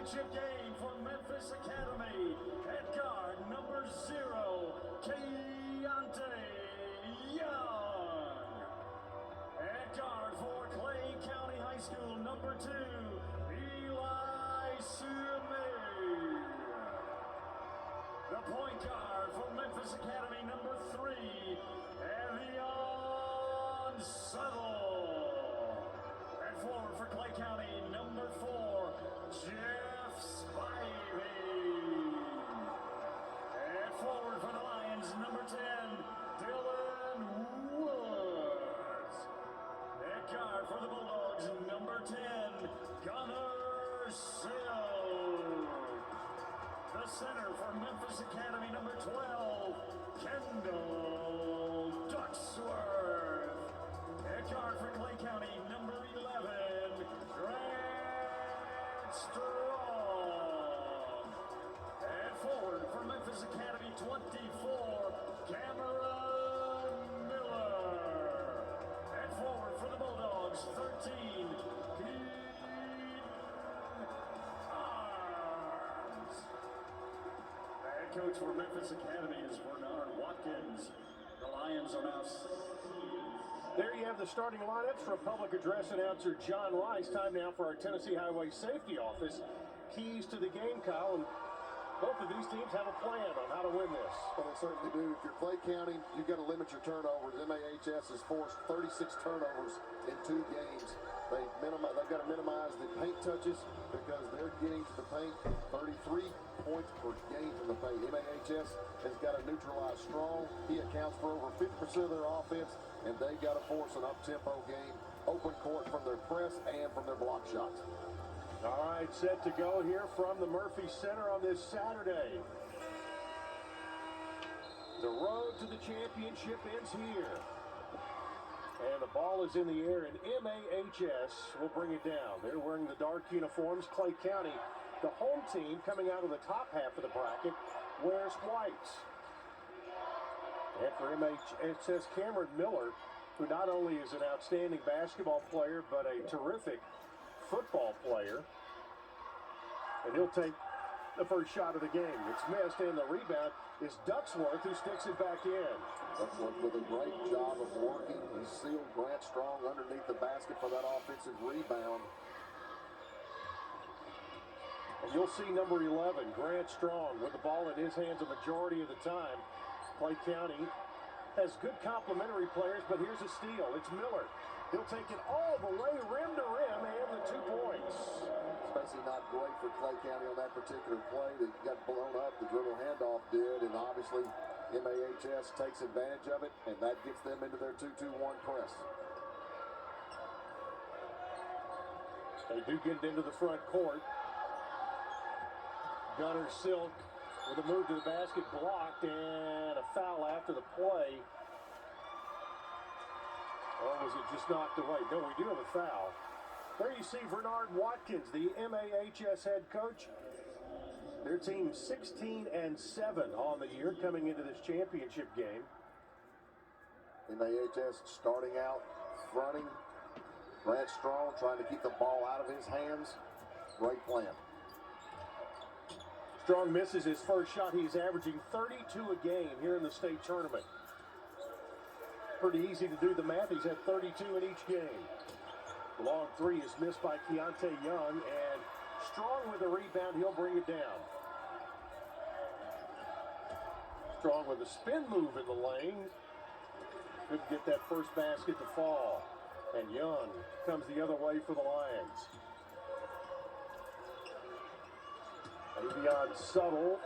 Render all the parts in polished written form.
championship game for Memphis Academy. At guard, number 0, Keontae Young. At guard for Clay County High School, number 2, Eli Sumay. The point guard for Memphis Academy, number 3, Avion Settle. At forward for Clay County, number 4, Jeff Spivey. At forward for the Lions, number 10, Dylan Woods. At guard for the Bulldogs, number 10, Gunnar Silk. The center for Memphis Academy, number 12, Kendall Ducksworth. At guard for Clay County, number 11, Grant Strong. At forward for Memphis Academy, 24, Cameron Miller. At forward for the Bulldogs, 13, Pete Arms. Head coach for Memphis Academy is Bernard Watkins. The Lions are now 16. There you have the starting lineups from public address announcer John Rice. Time now for our Tennessee Highway Safety Office. Keys to the game, Kyle, and both of these teams have a plan on how to win this. Well, they certainly do. If you're Clay County, you've got to limit your turnovers. MAHS has forced 36 turnovers in 2 games. They've got to minimize the paint touches because they're getting to the paint 33 points per game from the paint. MAHS has got to neutralize Strong. He accounts for over 50% of their offense, and they've got to force an up-tempo game, open court from their press and from their block shots. All right, set to go here from the Murphy Center on this Saturday. The road to the championship ends here. And the ball is in the air, and MAHS will bring it down. They're wearing the dark uniforms. Clay County, the home team, coming out of the top half of the bracket, wears white. And for MAHS, Cameron Miller, who not only is an outstanding basketball player, but a terrific football player. And he'll take the first shot of the game. It's missed, and the rebound is Ducksworth, who sticks it back in. Ducksworth with a great job of working. He sealed Grant Strong underneath the basket for that offensive rebound. And you'll see number 11, Grant Strong, with the ball in his hands a majority of the time. Clay County has good complementary players, but here's a steal. It's Miller. He'll take it all the way rim to rim and the 2 points. Especially not great for Clay County on that particular play. They got blown up. The dribble handoff did, and obviously MAHS takes advantage of it, and that gets them into their 2-2-1 press. They do get it into the front court. Gunnar Silk with a move to the basket, blocked, and a foul after the play. Or was it just knocked away? No, we do have a foul. There you see Bernard Watkins, the MAHS head coach. Their team 16-7 on the year coming into this championship game. MAHS starting out, fronting. Grant Strong trying to keep the ball out of his hands. Great plan. Strong misses his first shot. He's averaging 32 a game here in the state tournament. Pretty easy to do the math. He's had 32 in each game. The long 3 is missed by Keontae Young, and Strong with a rebound. He'll bring it down. Strong with a spin move in the lane. Couldn't get that first basket to fall. And Young comes the other way for the Lions. Avion Settle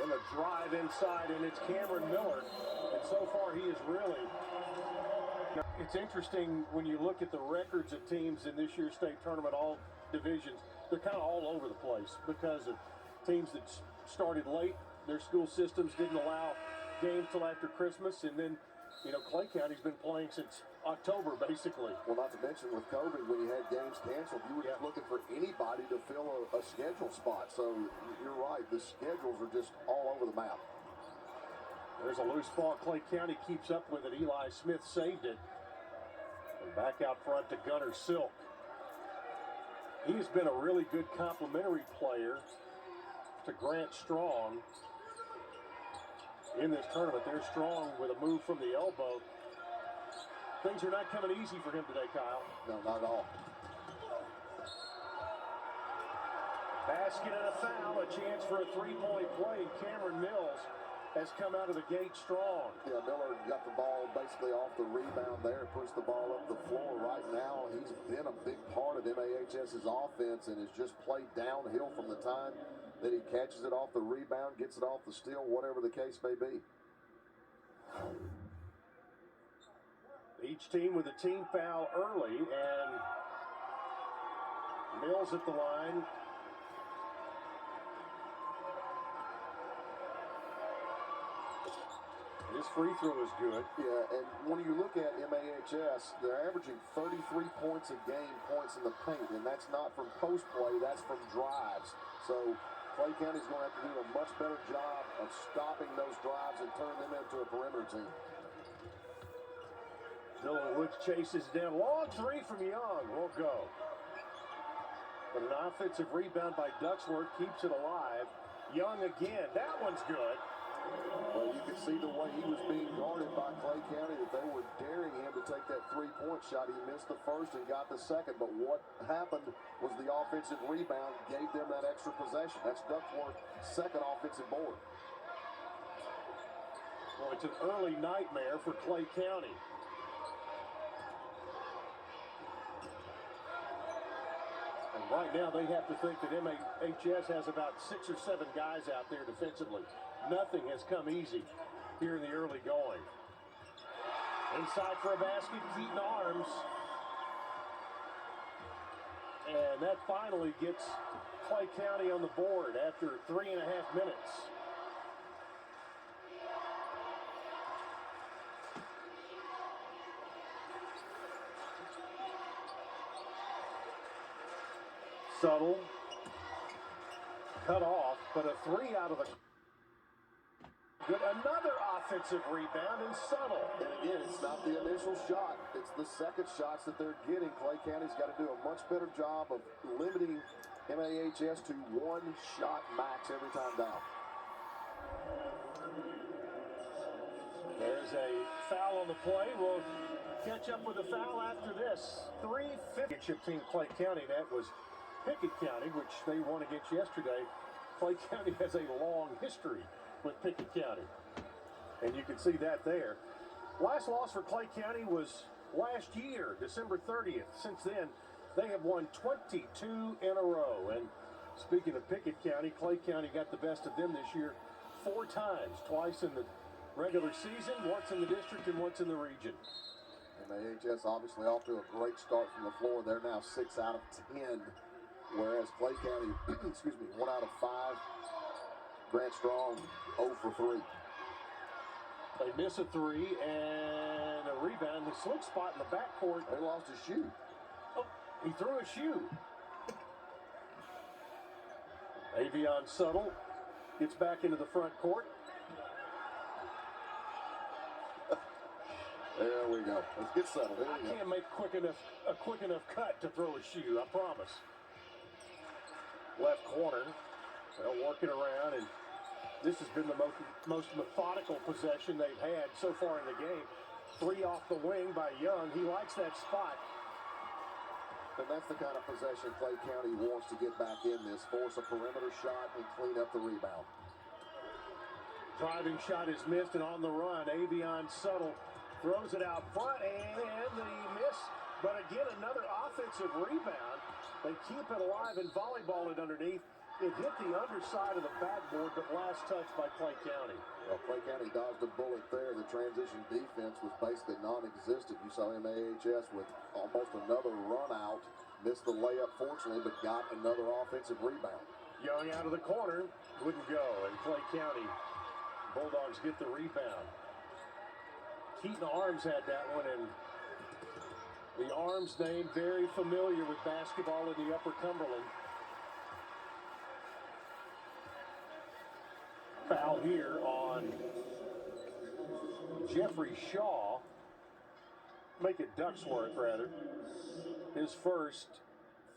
in a drive inside, and it's Cameron Miller. And so far he is really... It's interesting when you look at the records of teams in this year's state tournament, all divisions, they're kind of all over the place because of teams that started late. Their school systems didn't allow games till after Christmas, and then, you know, Clay County's been playing since October, basically. Well, not to mention with COVID, when you had games canceled, you were just looking for anybody to fill a schedule spot. So you're right, the schedules are just all over the map. There's a loose ball. Clay County keeps up with it. Eli Smith saved it. And back out front to Gunnar Silk. He's been a really good complementary player to Grant Strong in this tournament. They're Strong with a move from the elbow. Things are not coming easy for him today, Kyle. No, not at all. Basket and a foul, a chance for a three-point play. Cameron Mills has come out of the gate strong. Yeah, Miller got the ball basically off the rebound there, pushed the ball up the floor. Right now, he's been a big part of MAHS's offense and has just played downhill from the time that he catches it off the rebound, gets it off the steal, whatever the case may be. Each team with a team foul early, and Mills at the line. His free throw is good. Yeah, and when you look at MAHS, they're averaging 33 points a game, points in the paint, and that's not from post play, that's from drives. So Clay County's going to have to do a much better job of stopping those drives and turn them into a perimeter team. Dylan Woods chases down. Long three from Young. Won't go. But an offensive rebound by Ducksworth keeps it alive. Young again. That one's good. Well, you can see the way he was being guarded by Clay County, that they were daring him to take that three-point shot. He missed the first and got the second, but what happened was the offensive rebound gave them that extra possession. That's Ducksworth's second offensive board. Well, it's an early nightmare for Clay County. And right now they have to think that MAHS has about 6 or 7 guys out there defensively. Nothing has come easy here in the early going. Inside for a basket, Keaton Arms. And that finally gets Clay County on the board after 3.5 minutes. Subtle, cut off, but a three out of the good. Another offensive rebound and Subtle. And again, it's not the initial shot, it's the second shots that they're getting. Clay County's got to do a much better job of limiting MAHS to one shot max every time down. There's a foul on the play. We'll catch up with a foul after this. 3-50 championship team Clay County. That was Pickett County, which they won against yesterday. Clay County has a long history with Pickett County, and you can see that there. Last loss for Clay County was last year, December 30th. Since then, they have won 22 in a row. And speaking of Pickett County, Clay County got the best of them this year 4 times, twice in the regular season, once in the district, and once in the region. MAHS obviously off to a great start from the floor. They're now 6 out of 10. Whereas Clay County, excuse me, 1 out of 5. Grant Strong, 0 for 3. They miss a 3 and a rebound. The slick spot in the backcourt. They lost a shoe. Oh, he threw a shoe. Avion Subtle gets back into the front court. There we go. Let's get settled. There we go. I can't make a quick enough cut to throw a shoe, I promise. Left corner. They'll work it around, and this has been the most methodical possession they've had so far in the game. 3 off the wing by Young. He likes that spot. And that's the kind of possession Clay County wants to get back in this. Force a perimeter shot and clean up the rebound. Driving shot is missed, and on the run, Avion Subtle throws it out front, and the miss. But again, another offensive rebound. They keep it alive and volleyball it underneath. It hit the underside of the backboard, but last touch by Clay County. Well, Clay County dodged a bullet there. The transition defense was basically non-existent. You saw MAHS with almost another run out. Missed the layup, fortunately, but got another offensive rebound. Young out of the corner, wouldn't go, and Clay County Bulldogs get the rebound. Keaton Arms had that one, and the Arms name very familiar with basketball in the Upper Cumberland. Foul here on Jeffrey Shaw. Make it Ducksworth, rather. His first,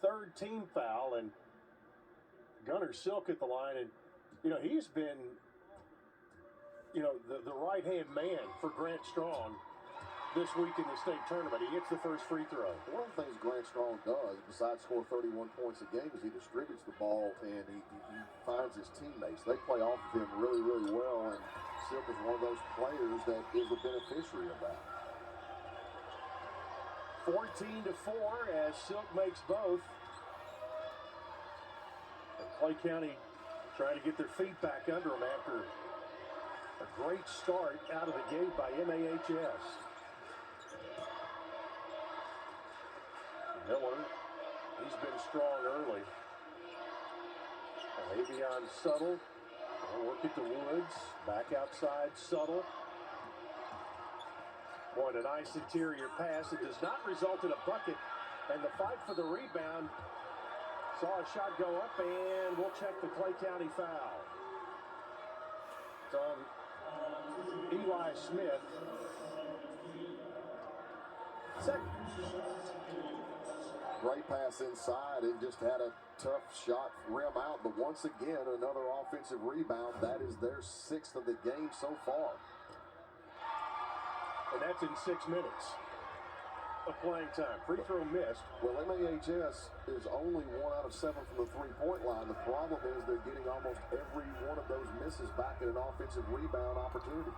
third team foul, and Gunnar Silk at the line. And, he's been, the right-hand man for Grant Strong this week in the state tournament. He hits the first free throw. One of the things Grant Strong does, besides score 31 points a game, is he distributes the ball and he finds his teammates. They play off of him really, really well, and Silk is one of those players that is the beneficiary of that. 14-4 as Silk makes both. And Clay County trying to get their feet back under them after a great start out of the gate by MAHS. Miller, he's been strong early. Avion Subtle, work it to Woods, back outside Subtle. Boy, a nice interior pass. It does not result in a bucket, and the fight for the rebound. Saw a shot go up, and we'll check the Clay County foul. It's on Eli Smith. Second. Great pass inside and just had a tough shot rim out, but once again, another offensive rebound. That is their 6th of the game so far. And that's in 6 minutes of playing time. Free throw missed. Well, MAHS is only 1 out of 7 from the three-point line. The problem is they're getting almost every one of those misses back in an offensive rebound opportunity.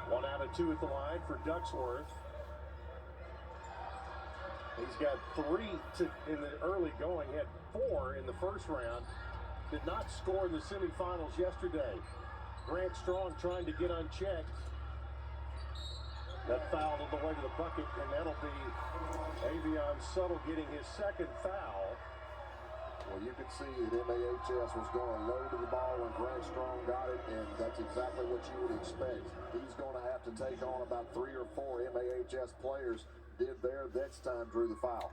1 out of 2 at the line for Ducksworth. He's got 3 in the early going, had 4 in the first round. Did not score in the semifinals yesterday. Grant Strong trying to get unchecked. That fouled on the way to the bucket, and that'll be Avion Subtle getting his second foul. Well, you can see that MAHS was going low to the ball when Grant Strong got it, and that's exactly what you would expect. He's going to have to take on about 3 or 4 MAHS players. Did there, next time drew the foul.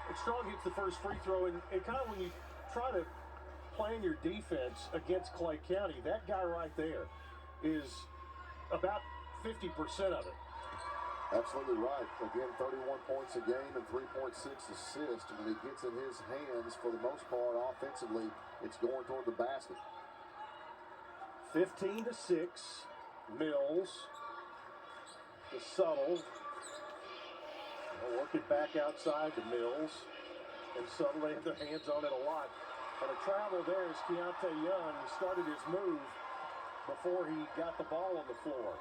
And Strong hits the first free throw, and kind of when you try to plan your defense against Clay County, that guy right there is about 50% of it. Absolutely right. Again, 31 points a game and 3.6 assists. When he gets in his hands, for the most part, offensively, it's going toward the basket. 15-6, Mills. The Subtle. They'll work it back outside to Mills. And Subtle, they have their hands on it a lot. And a travel there is Keontae Young. He started his move before he got the ball on the floor.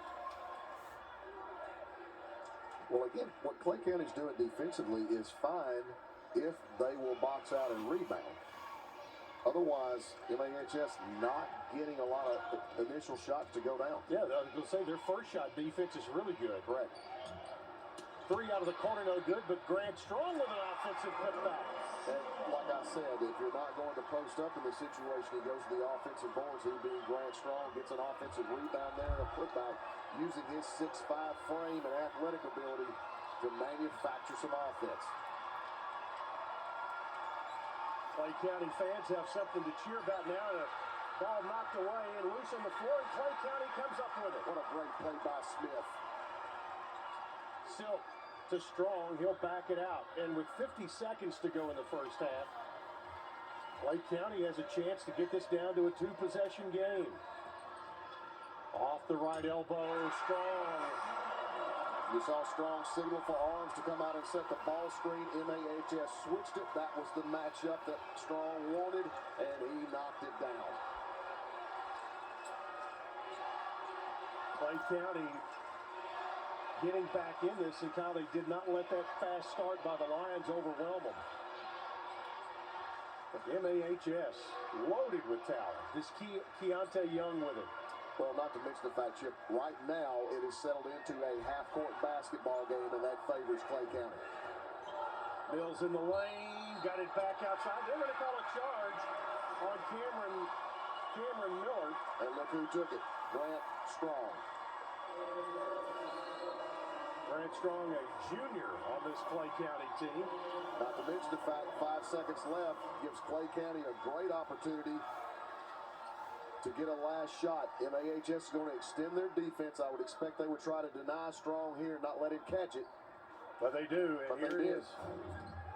Well, again, what Clay County's doing defensively is fine if they will box out and rebound. Otherwise, MAHS not getting a lot of initial shots to go down. Yeah, I was going to say their first shot defense is really good. Correct. 3 out of the corner, no good, but Grant Strong with an offensive putback. And like I said, if you're not going to post up in the situation, he goes to the offensive boards. He being Grant Strong, gets an offensive rebound there and a putback, using his 6'5" frame and athletic ability to manufacture some offense. Clay County fans have something to cheer about now. And a ball knocked away and loose on the floor, and Clay County comes up with it. What a great play by Smith. Silk to Strong, he'll back it out. And with 50 seconds to go in the first half, Clay County has a chance to get this down to a 2-possession game. Off the right elbow, Strong. You saw Strong signal for arms to come out and set the ball screen. MAHS switched it. That was the matchup that Strong wanted, and he knocked it down. Clay County getting back in this, and County did not let that fast start by the Lions overwhelm them. But MAHS loaded with talent. This Keontae Young with it. Well, not to mention the fact, Chip, right now it is settled into a half-court basketball game, and that favors Clay County. Mills in the lane, got it back outside. They're going to call a charge on Cameron Miller. And look who took it, Grant Strong. Grant Strong, a junior on this Clay County team. Not to mention the fact 5 seconds left gives Clay County a great opportunity to get a last shot. MAHS is going to extend their defense. I would expect they would try to deny Strong here, not let him catch it. But they do, and But here they it did. is.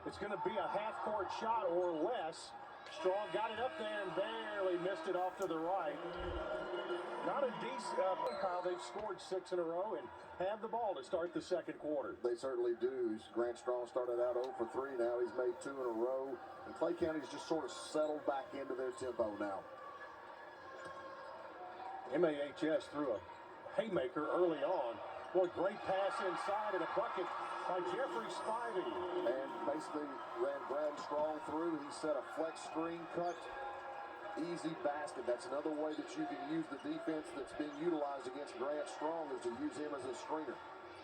It's going to be a half-court shot or less. Strong got it up there and barely missed it off to the right. Not a decent Kyle. They've scored 6 in a row and have the ball to start the second quarter. They certainly do. Grant Strong started out 0 for 3. Now he's made 2 in a row. And Clay County's just sort of settled back into their tempo now. MAHS threw a haymaker early on. Boy, great pass inside and a bucket by Jeffrey Spivey. And basically ran Grant Strong through. He set a flex screen cut. Easy basket. That's another way that you can use the defense that's being utilized against Grant Strong, is to use him as a screener.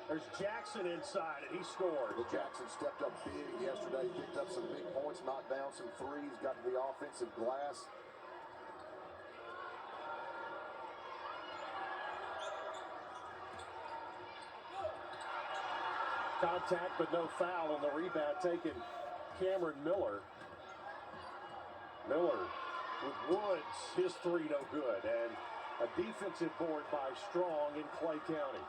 There's Jackson inside, and he scored. Well, Jackson stepped up big yesterday, picked up some big points, knocked down some threes, got to the offensive glass. Contact, but no foul on the rebound taken. Cameron Miller. Miller with Woods, his 3 no good, and a defensive board by Strong in Clay County.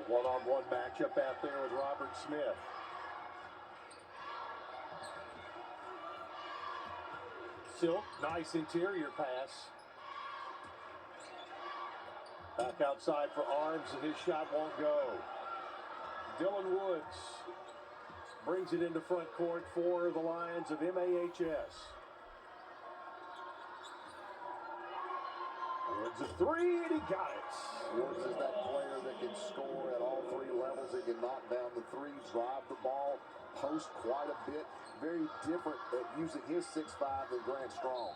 One-on-one matchup out there with Robert Smith. Silk, nice interior pass. Back outside for Arms, and his shot won't go. Dylan Woods brings it into front court for the Lions of MAHS. Woods a 3, and he got it. Woods is that player that can score at all 3 levels. He can knock down the 3, drive the ball, post quite a bit. Very different at using his 6'5" than Grant Strong.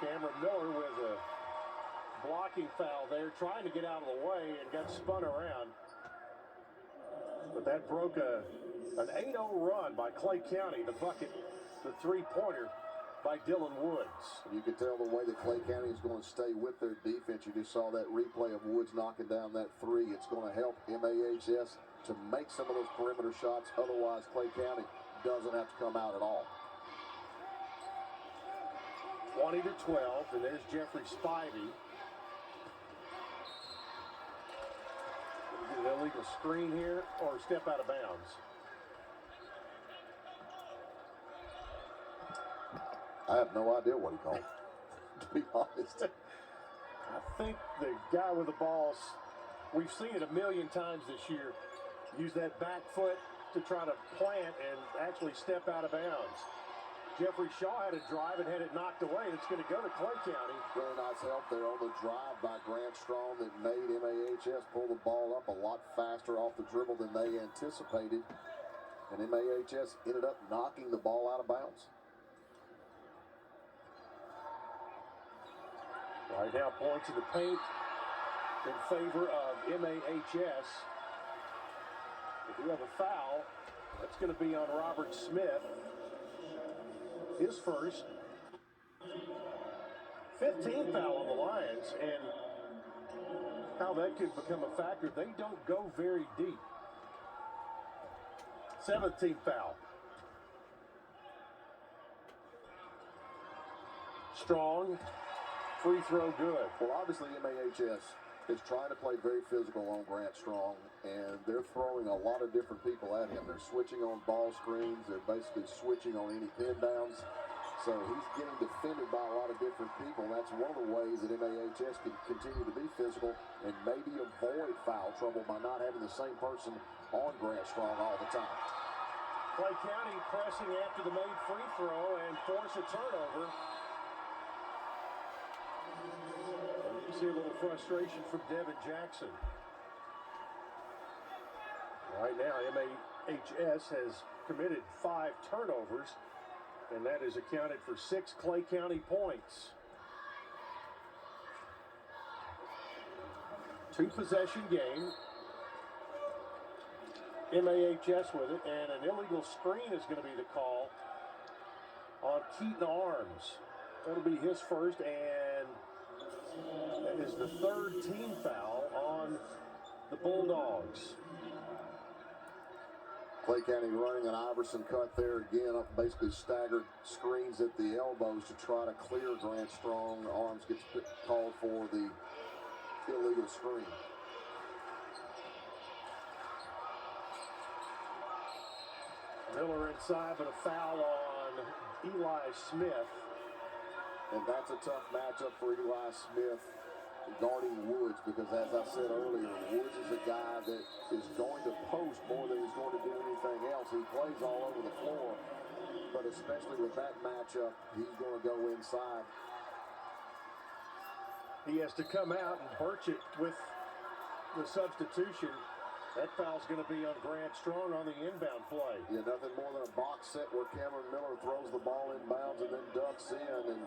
Cameron Miller with a blocking foul there, trying to get out of the way and got spun around. But that broke an 8-0 run by Clay County. The bucket, the 3-pointer by Dylan Woods. You can tell the way that Clay County is going to stay with their defense. You just saw that replay of Woods knocking down that 3. It's going to help MAHS to make some of those perimeter shots. Otherwise, Clay County doesn't have to come out at all. 20-12, and there's Jeffrey Spivey. Get an illegal screen here or step out of bounds. I have no idea what he called, to be honest. I think the guy with the balls, we've seen it a million times this year, use that back foot to try to plant and actually step out of bounds. Jeffrey Shaw had a drive and had it knocked away. It's going to go to Clay County. Very nice help there on the drive by Grant Strong that made MAHS pull the ball up a lot faster off the dribble than they anticipated. And MAHS ended up knocking the ball out of bounds. Right now, points in the paint in favor of MAHS. If we have a foul, that's going to be on Robert Smith. His first. 15th foul on the Lions, and how that could become a factor. They don't go very deep. 17th foul. Strong. Free throw good. Well, obviously MAHS is trying to play very physical on Grant Strong, and they're throwing a lot of different people at him. They're switching on ball screens. They're basically switching on any pin downs. So he's getting defended by a lot of different people. That's one of the ways that MAHS can continue to be physical and maybe avoid foul trouble by not having the same person on Grant Strong all the time. Clay County pressing after the made free throw and force a turnover. You see a little frustration from Devin Jackson. Right now, MAHS has committed 5 turnovers, and that has accounted for 6 Clay County points. 2-possession game. MAHS with it, and an illegal screen is going to be the call on Keaton Arms. That'll be his first, and that is the 3rd team foul on the Bulldogs. Clay County running an Iverson cut there again, up basically staggered screens at the elbows to try to clear Grant Strong. Arms gets called for the illegal screen. Miller inside, but a foul on Eli Smith. And that's a tough matchup for Eli Smith guarding Woods, because as I said earlier, Woods is a guy that is going to post more than he's going to do anything else. He plays all over the floor, but especially with that matchup, he's going to go inside. He has to come out and birch it with the substitution. That foul's going to be on Grant Strong on the inbound play. Yeah, nothing more than a box set where Cameron Miller throws the ball inbounds and then ducks in, and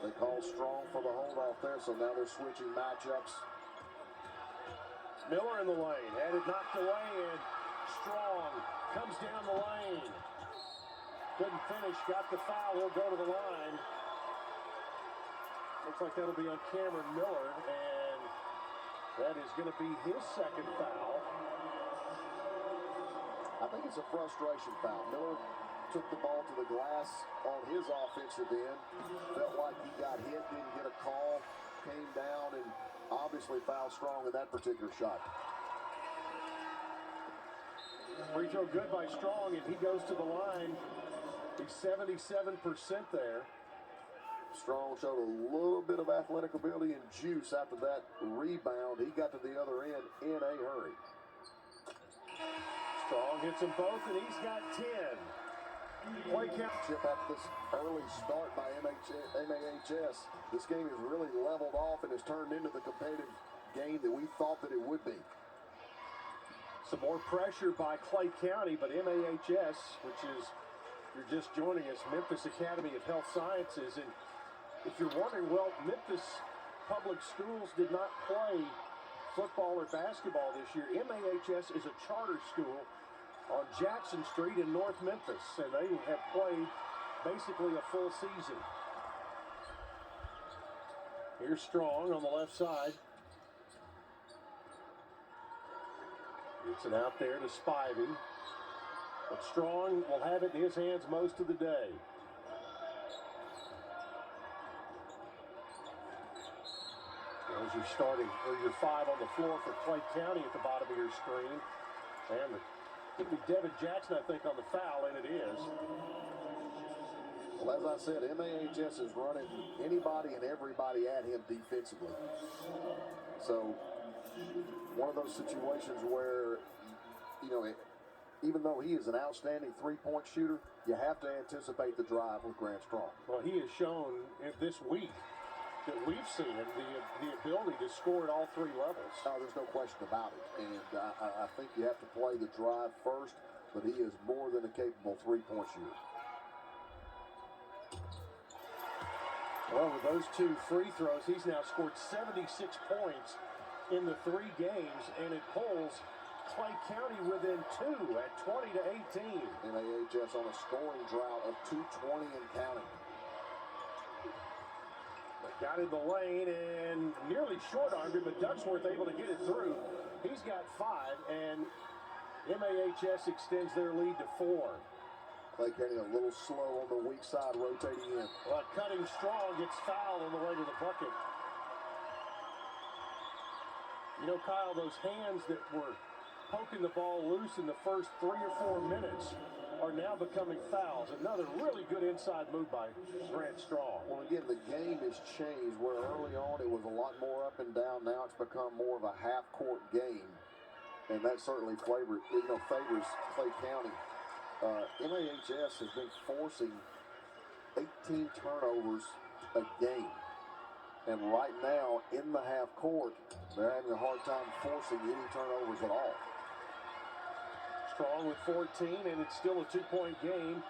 they call Strong for the hold off there, so now they're switching matchups. Miller in the lane, had it knocked away, and Strong comes down the lane. Couldn't finish, got the foul, he'll go to the line. Looks like that'll be on Cameron Miller, and that is going to be his second foul. I think it's a frustration foul. Miller took the ball to the glass on his offensive end, felt like he got hit, didn't get a call, came down, and obviously fouled Strong in that particular shot. Free throw good by Strong, and he goes to the line. He's 77% there. Strong showed a little bit of athletic ability and juice after that rebound. He got to the other end in a hurry. Strong hits them both, and he's got 10. Clay County Chip after this early start by MAHS. This game is really leveled off and has turned into the competitive game that we thought that it would be. Some more pressure by Clay County, but MAHS, which is, if you're just joining us, Memphis Academy of Health Sciences. And if you're wondering, well, Memphis Public Schools did not play football or basketball this year. MAHS is a charter school on Jackson Street in North Memphis, and they have played basically a full season. Here's Strong on the left side. Gets it out there to Spivey. But Strong will have it in his hands most of the day. There's your starting, or your five on the floor for Clay County at the bottom of your screen. And it'll be Devin Jackson, I think, on the foul, and it is. Well, as I said, MAHS is running anybody and everybody at him defensively. So, one of those situations where, you know, even though he is an outstanding three-point shooter, you have to anticipate the drive with Grant Strong. Well, he has shown this week that we've seen him the ability to score at all three levels. Oh, there's no question about it. And I think you have to play the drive first, but he is more than a capable three-point shooter. Well, with those two free throws, he's now scored 76 points in the 3 games, and it pulls Clay County within 2 at 20-18. MAHS on a scoring drought of 220 and counting. Got in the lane and nearly short-armed it, but Ducksworth able to get it through. He's got 5, and MAHS extends their lead to 4. Clay County a little slow on the weak side, rotating in. Well, Cutting Strong gets fouled on the way to the bucket. You know, Kyle, those hands that were poking the ball loose in the first 3 or 4 minutes are now becoming fouls. Another really good inside move by Grant Strong. Well, again, the game has changed where early on it was a lot more up and down. Now it's become more of a half-court game, and that certainly favors Clay County. MAHS has been forcing 18 turnovers a game, and right now in the half court, they're having a hard time forcing any turnovers at all. Strong with 14, and it's still a 2-point game,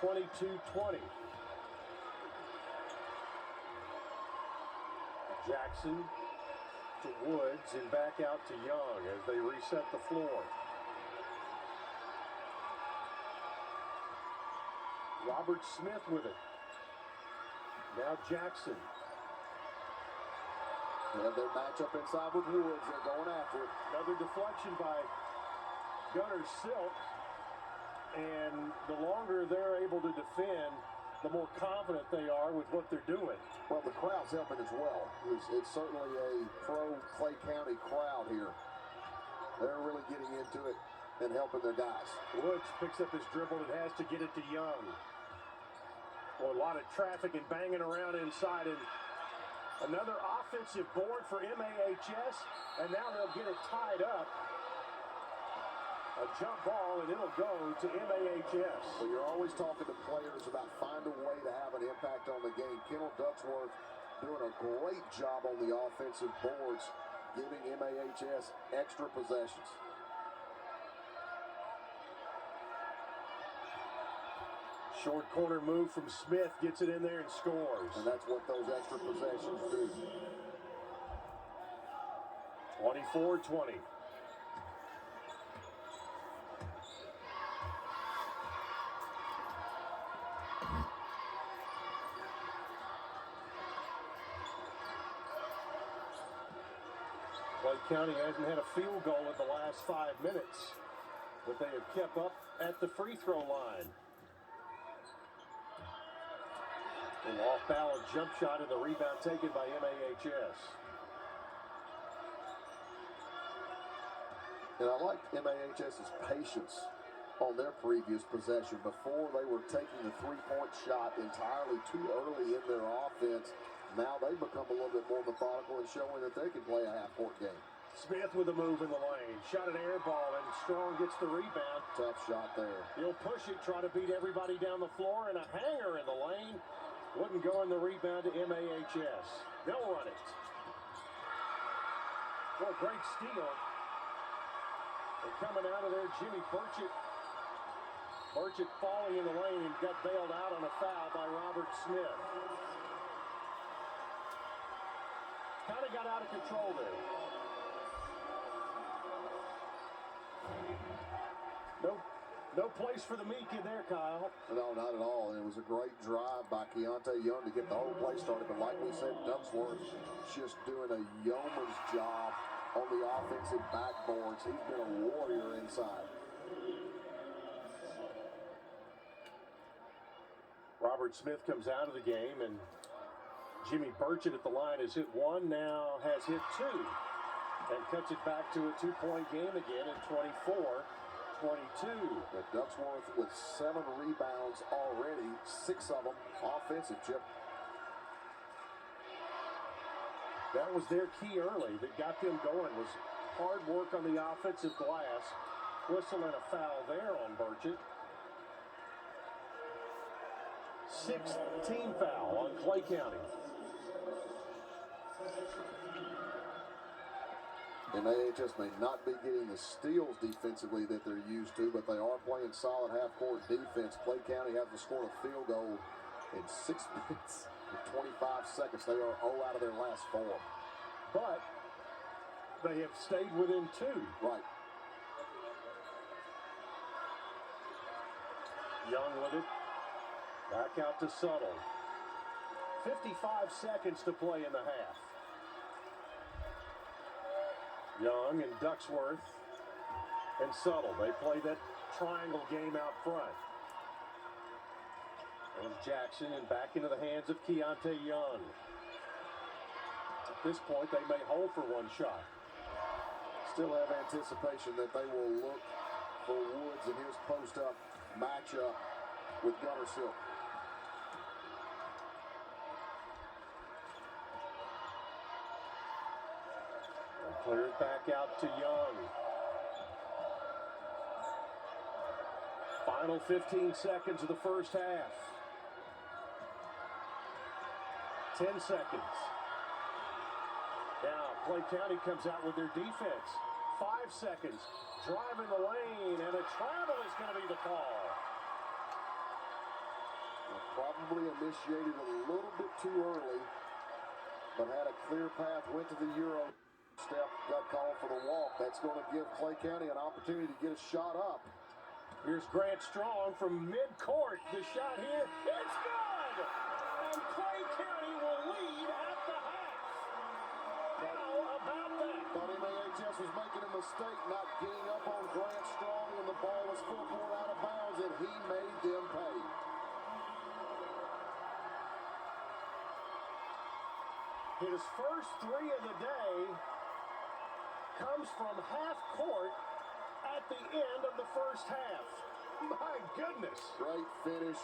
22-20. Jackson to Woods and back out to Young as they reset the floor. Robert Smith with it. Now Jackson. They have their matchup inside with Woods. They're going after it. Another deflection by Gunnar Silk. And the longer they're able to defend, the more confident they are with what they're doing. Well, the crowd's helping as well. It's certainly a pro-Clay County crowd here. They're really getting into it and helping their guys. Woods picks up his dribble and has to get it to Young. Well, a lot of traffic and banging around inside. And another offensive board for MAHS. And now they'll get it tied up. A jump ball, and it'll go to MAHS. Well, you're always talking to players about find a way to have an impact on the game. Kendall Ducksworth doing a great job on the offensive boards, giving MAHS extra possessions. Short corner move from Smith, gets it in there and scores. And that's what those extra possessions do. 24-20. Clay County hasn't had a field goal in the last 5 minutes, but they have kept up at the free throw line. An off-balance jump shot and the rebound taken by MAHS. And I liked MAHS's patience on their previous possession. Before, they were taking the three-point shot entirely too early in their offense. Now they've become a little bit more methodical and showing that they can play a half-court game. Smith with a move in the lane. Shot an air ball, and Strong gets the rebound. Tough shot there. He'll push it, try to beat everybody down the floor, and a hanger in the lane. Wouldn't go in the rebound to MAHS. They'll run it. Well, great steal. And coming out of there, Jimmy Burchett. Burchett falling in the lane and got bailed out on a foul by Robert Smith. Kind of got out of control there. No place for the Mika there, Kyle. No, not at all. And it was a great drive by Keontae Young to get the whole play started. But like we said, Ducksworth just doing a yeoman's job on the offensive backboards. He's been a warrior inside. Robert Smith comes out of the game, and Jimmy Burchett at the line has hit one, now has hit two, and cuts it back to a two-point game again at 24-22. Ducksworth with 7 rebounds already, 6 of them offensive, Chip. That was their key early that got them going, was hard work on the offensive glass. Whistle and a foul there on Burchett. 6th team foul on Clay County. And MAHS may not be getting the steals defensively that they're used to, but they are playing solid half-court defense. Clay County hasn't scored a field goal in 6 minutes and 25 seconds. They are 0 out of their last 4. But they have stayed within 2. Right. Young with it. Back out to Subtle. 55 seconds to play in the half. Young and Ducksworth and Subtle. They play that triangle game out front. There's Jackson, and back into the hands of Keontae Young. At this point, they may hold for one shot. Still have anticipation that they will look for Woods in his post-up matchup with Gunnar Silk. Clear it back out to Young. Final 15 seconds of the first half. 10 seconds. Now, Clay County comes out with their defense. 5 seconds. Driving the lane, and a travel is going to be the call. Probably initiated a little bit too early, but had a clear path, went to the Euro step, got called for the walk. That's going to give Clay County an opportunity to get a shot up. Here's Grant Strong from mid-court. The shot here, it's good! And Clay County will lead at the half. was making a mistake not getting up on Grant Strong when the ball was full court out of bounds, and he made them pay. His first three of the day comes from half court at the end of the first half. My goodness. Great finish.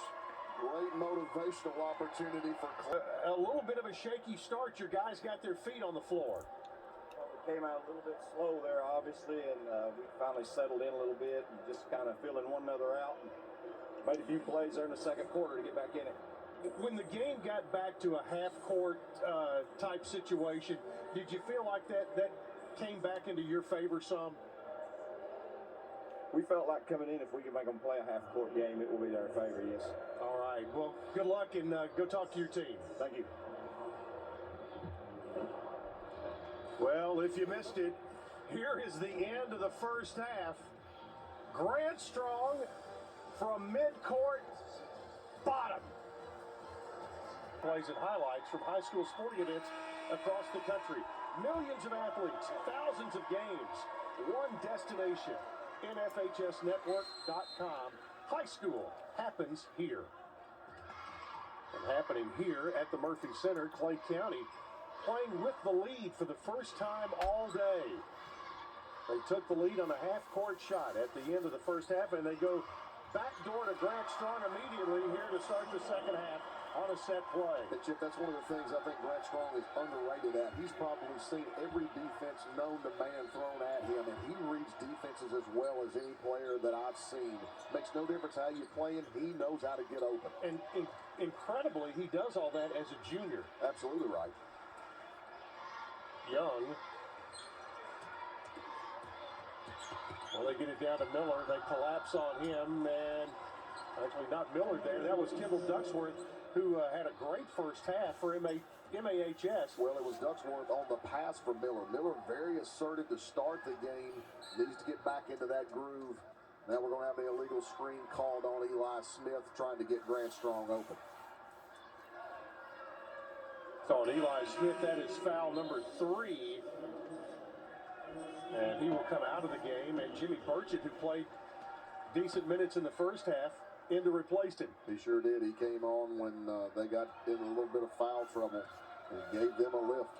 Great motivational opportunity for Clay. A little bit of a shaky start. Your guys got their feet on the floor. Well, we came out a little bit slow there, obviously, and we finally settled in a little bit and just kind of feeling one another out. And made a few plays there in the second quarter to get back in it. When the game got back to a half-court type situation, did you feel like that came back into your favor some? We felt like coming in, if we could make them play a half-court game, it will be their favor, yes. All right. Well, good luck, and go talk to your team. Thank you. Well, if you missed it, here is the end of the first half. Grant Strong from midcourt, bottom. Plays and highlights from high school sporting events across the country. Millions of athletes, thousands of games, one destination. NFHSnetwork.com. High school happens here. And happening here at the Murphy Center, Clay County playing with the lead for the first time all day. They took the lead on a half-court shot at the end of the first half, and they go backdoor to Grant Strong immediately here to start the second half on a set play. And Chip, that's one of the things I think Grant Strong is underrated at. He's probably seen every defense known to man thrown at him, and he reads defenses as well as any player that I've seen. Makes no difference how you play him. He knows how to get open. And incredibly, he does all that as a junior. Absolutely right. Young. Well, they get it down to Miller. They collapse on him, and actually not Miller there. That was Kendall Ducksworth, who had a great first half for MAHS. Well, it was Ducksworth on the pass for Miller. Miller very assertive to start the game. Needs to get back into that groove. Now we're going to have the illegal screen called on Eli Smith trying to get Grant Strong open. So on Eli Smith, that is foul number 3. And he will come out of the game. And Jimmy Burchett, who played decent minutes in the first half, into replaced him. He sure did. He came on when they got in a little bit of foul trouble and gave them a lift.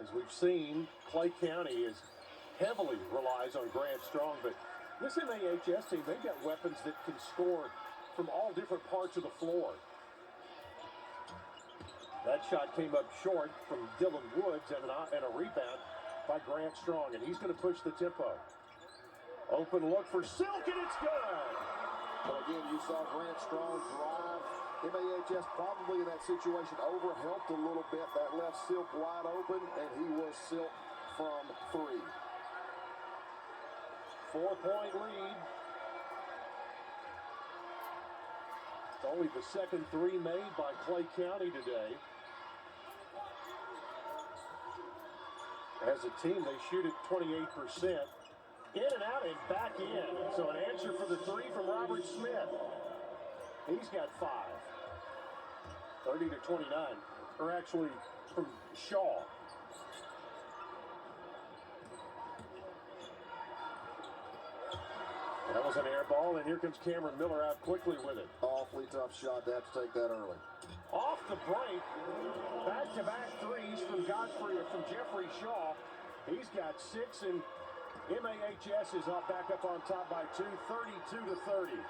As we've seen, Clay County heavily relies on Grant Strong, but this MAHS team, they've got weapons that can score from all different parts of the floor. That shot came up short from Dylan Woods and a rebound by Grant Strong, and he's going to push the tempo. Open look for Silk, and it's good. But again, you saw Grant Strong drive. MAHS probably in that situation overhelped a little bit. That left Silk wide open, and he was Silk from 3. 4-point lead. It's only the second 3 made by Clay County today. As a team, they shoot at 28%. In and out and back in. So an answer for the 3 from Robert Smith. He's got 5. 30-29. Or actually from Shaw. That was an air ball, and here comes Cameron Miller out quickly with it. Awfully tough shot to have to take that early. Off the break, back-to-back threes from Jeffrey Shaw. He's got 6, and MAHS is back up on top by 2, 32-30.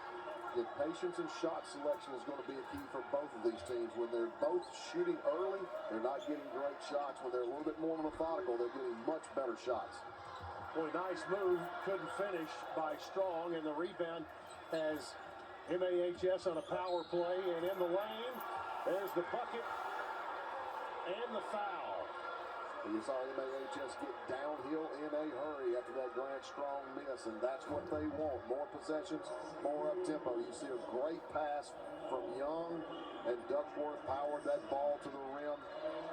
The patience and shot selection is going to be a key for both of these teams. When they're both shooting early, they're not getting great shots. When they're a little bit more methodical, they're getting much better shots. Boy, nice move. Couldn't finish by Strong, and the rebound has MAHS on a power play, and in the lane, there's the bucket and the foul. And you saw MAHS get downhill in a hurry after that Grant Strong miss, and that's what they want. More possessions, more up-tempo. You see a great pass from Young, and Duckworth powered that ball to the rim.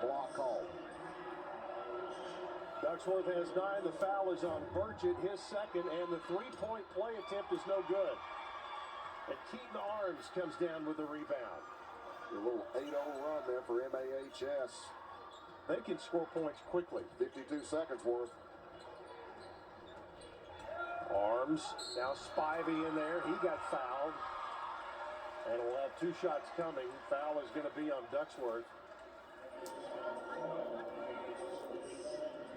Block call. Ducksworth has 9. The foul is on Burchett, his second, and the 3-point play attempt is no good. And Keaton Arms comes down with the rebound. A little 8-0 run there for MAHS. they can score points quickly. 52 seconds worth. Arms. Now Spivey in there. He got fouled. And we'll have 2 shots coming. Foul is going to be on Ducksworth.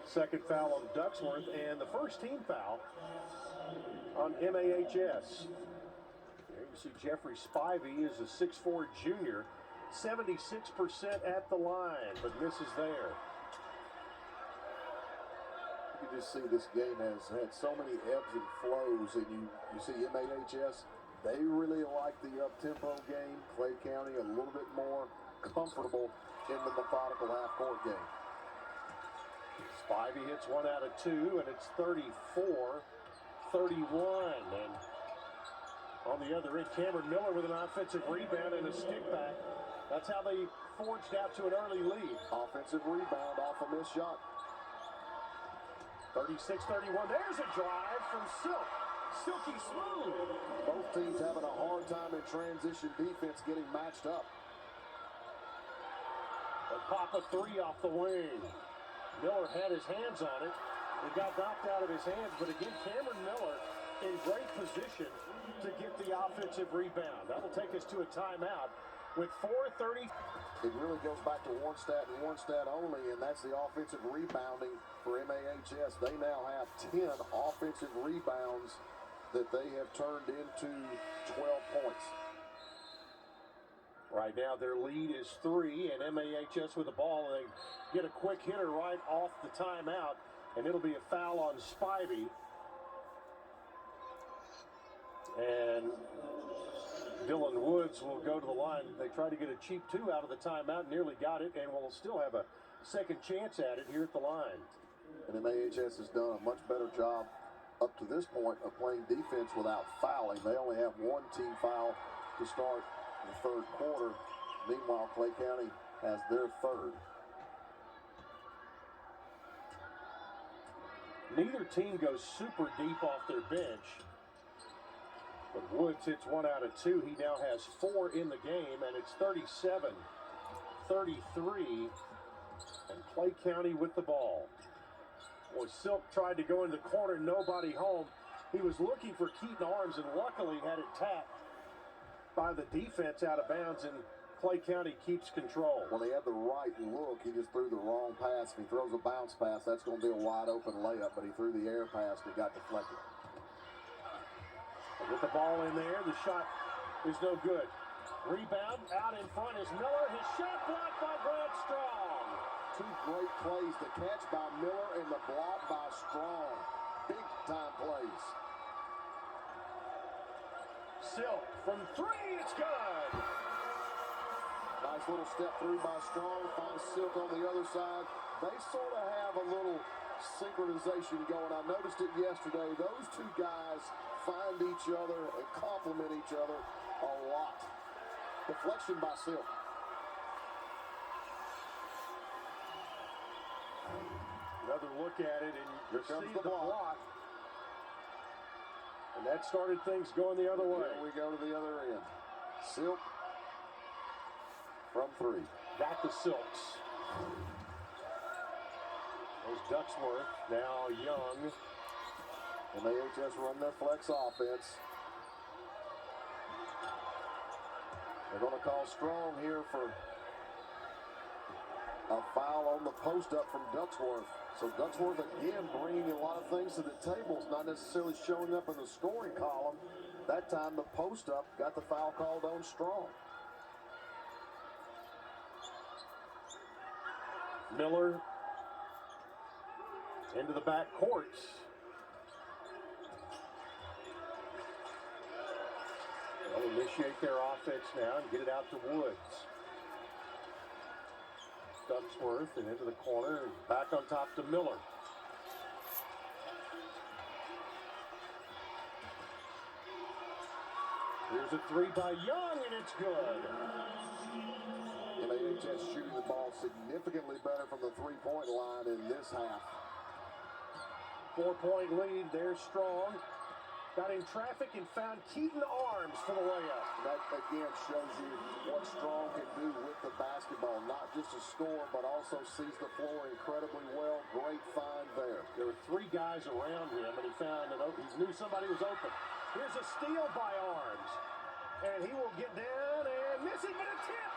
Second foul on Ducksworth, and the first team foul on MAHS. There you see Jeffrey Spivey is a 6'4" junior, 76% at the line, but misses there. You can just see this game has had so many ebbs and flows, and you see MAHS, they really like the up-tempo game. Clay County a little bit more comfortable in the methodical half-court game. Spivey hits 1 out of 2, and it's 34-31. And on the other end, Cameron Miller with an offensive rebound and a stick back. That's how they forged out to an early lead. Offensive rebound off a missed shot. 36-31. There's a drive from Silk. Silky smooth. Both teams having a hard time in transition defense getting matched up. But pop a 3 off the wing. Miller had his hands on it. It got knocked out of his hands, but again, Cameron Miller in great position to get the offensive rebound. That'll take us to a timeout with 4:30. It really goes back to one stat and one stat only, and that's the offensive rebounding for MAHS. They now have 10 offensive rebounds that they have turned into 12 points. Right now their lead is 3, and MAHS with the ball, and they get a quick hitter right off the timeout, and it'll be a foul on Spivey. And Dylan Woods will go to the line. They tried to get a cheap 2 out of the timeout, nearly got it, and will still have a second chance at it here at the line. And MAHS has done a much better job up to this point of playing defense without fouling. They only have 1 team foul to start the third quarter. Meanwhile, Clay County has their third. Neither team goes super deep off their bench. But Woods hits 1 out of 2. He now has 4 in the game, and it's 37-33. And Clay County with the ball. Boy, Silk tried to go in the corner, nobody home. He was looking for Keaton Arms and luckily had it tapped by the defense out of bounds, and Clay County keeps control. When he had the right look, he just threw the wrong pass. If he throws a bounce pass, that's going to be a wide open layup, but he threw the air pass and it got deflected. And with the ball in there, the shot is no good. Rebound out in front is Miller. His shot blocked by Brad Strong. 2 great plays, the catch by Miller and the block by Strong. Big time plays. Silk from 3, it's good. Nice little step through by Strong, finds Silk on the other side. They sort of have a little synchronization going. I noticed it yesterday. Those 2 guys find each other and complement each other a lot. Deflection by Silk. Another look at it, and Here comes see the block. And that started things going the other way. Here we go to the other end. Silk from 3. Got the Silks. There's Ducksworth, now Young. And MAHS run their flex offense. They're going to call Strong here for a foul on the post up from Ducksworth. So Ducksworth again bringing a lot of things to the table. It's not necessarily showing up in the scoring column. That time the post up got the foul called on Strong. Miller into the back court. They'll initiate their offense now and get it out to Woods. Ducksworth and into the corner and back on top to Miller. Here's a 3 by Young, and it's good. MAHS shooting the ball significantly better from the 3-point line in this half. 4-point lead. They're strong. got in traffic and found Keaton Arms for the layup. That, again, shows you what Strong can do with the basketball. Not just a score, but also sees the floor incredibly well. Great find there. There were three guys around him, and he found that he knew somebody was open. Here's a steal by Arms. And he will get down and miss it, but a tip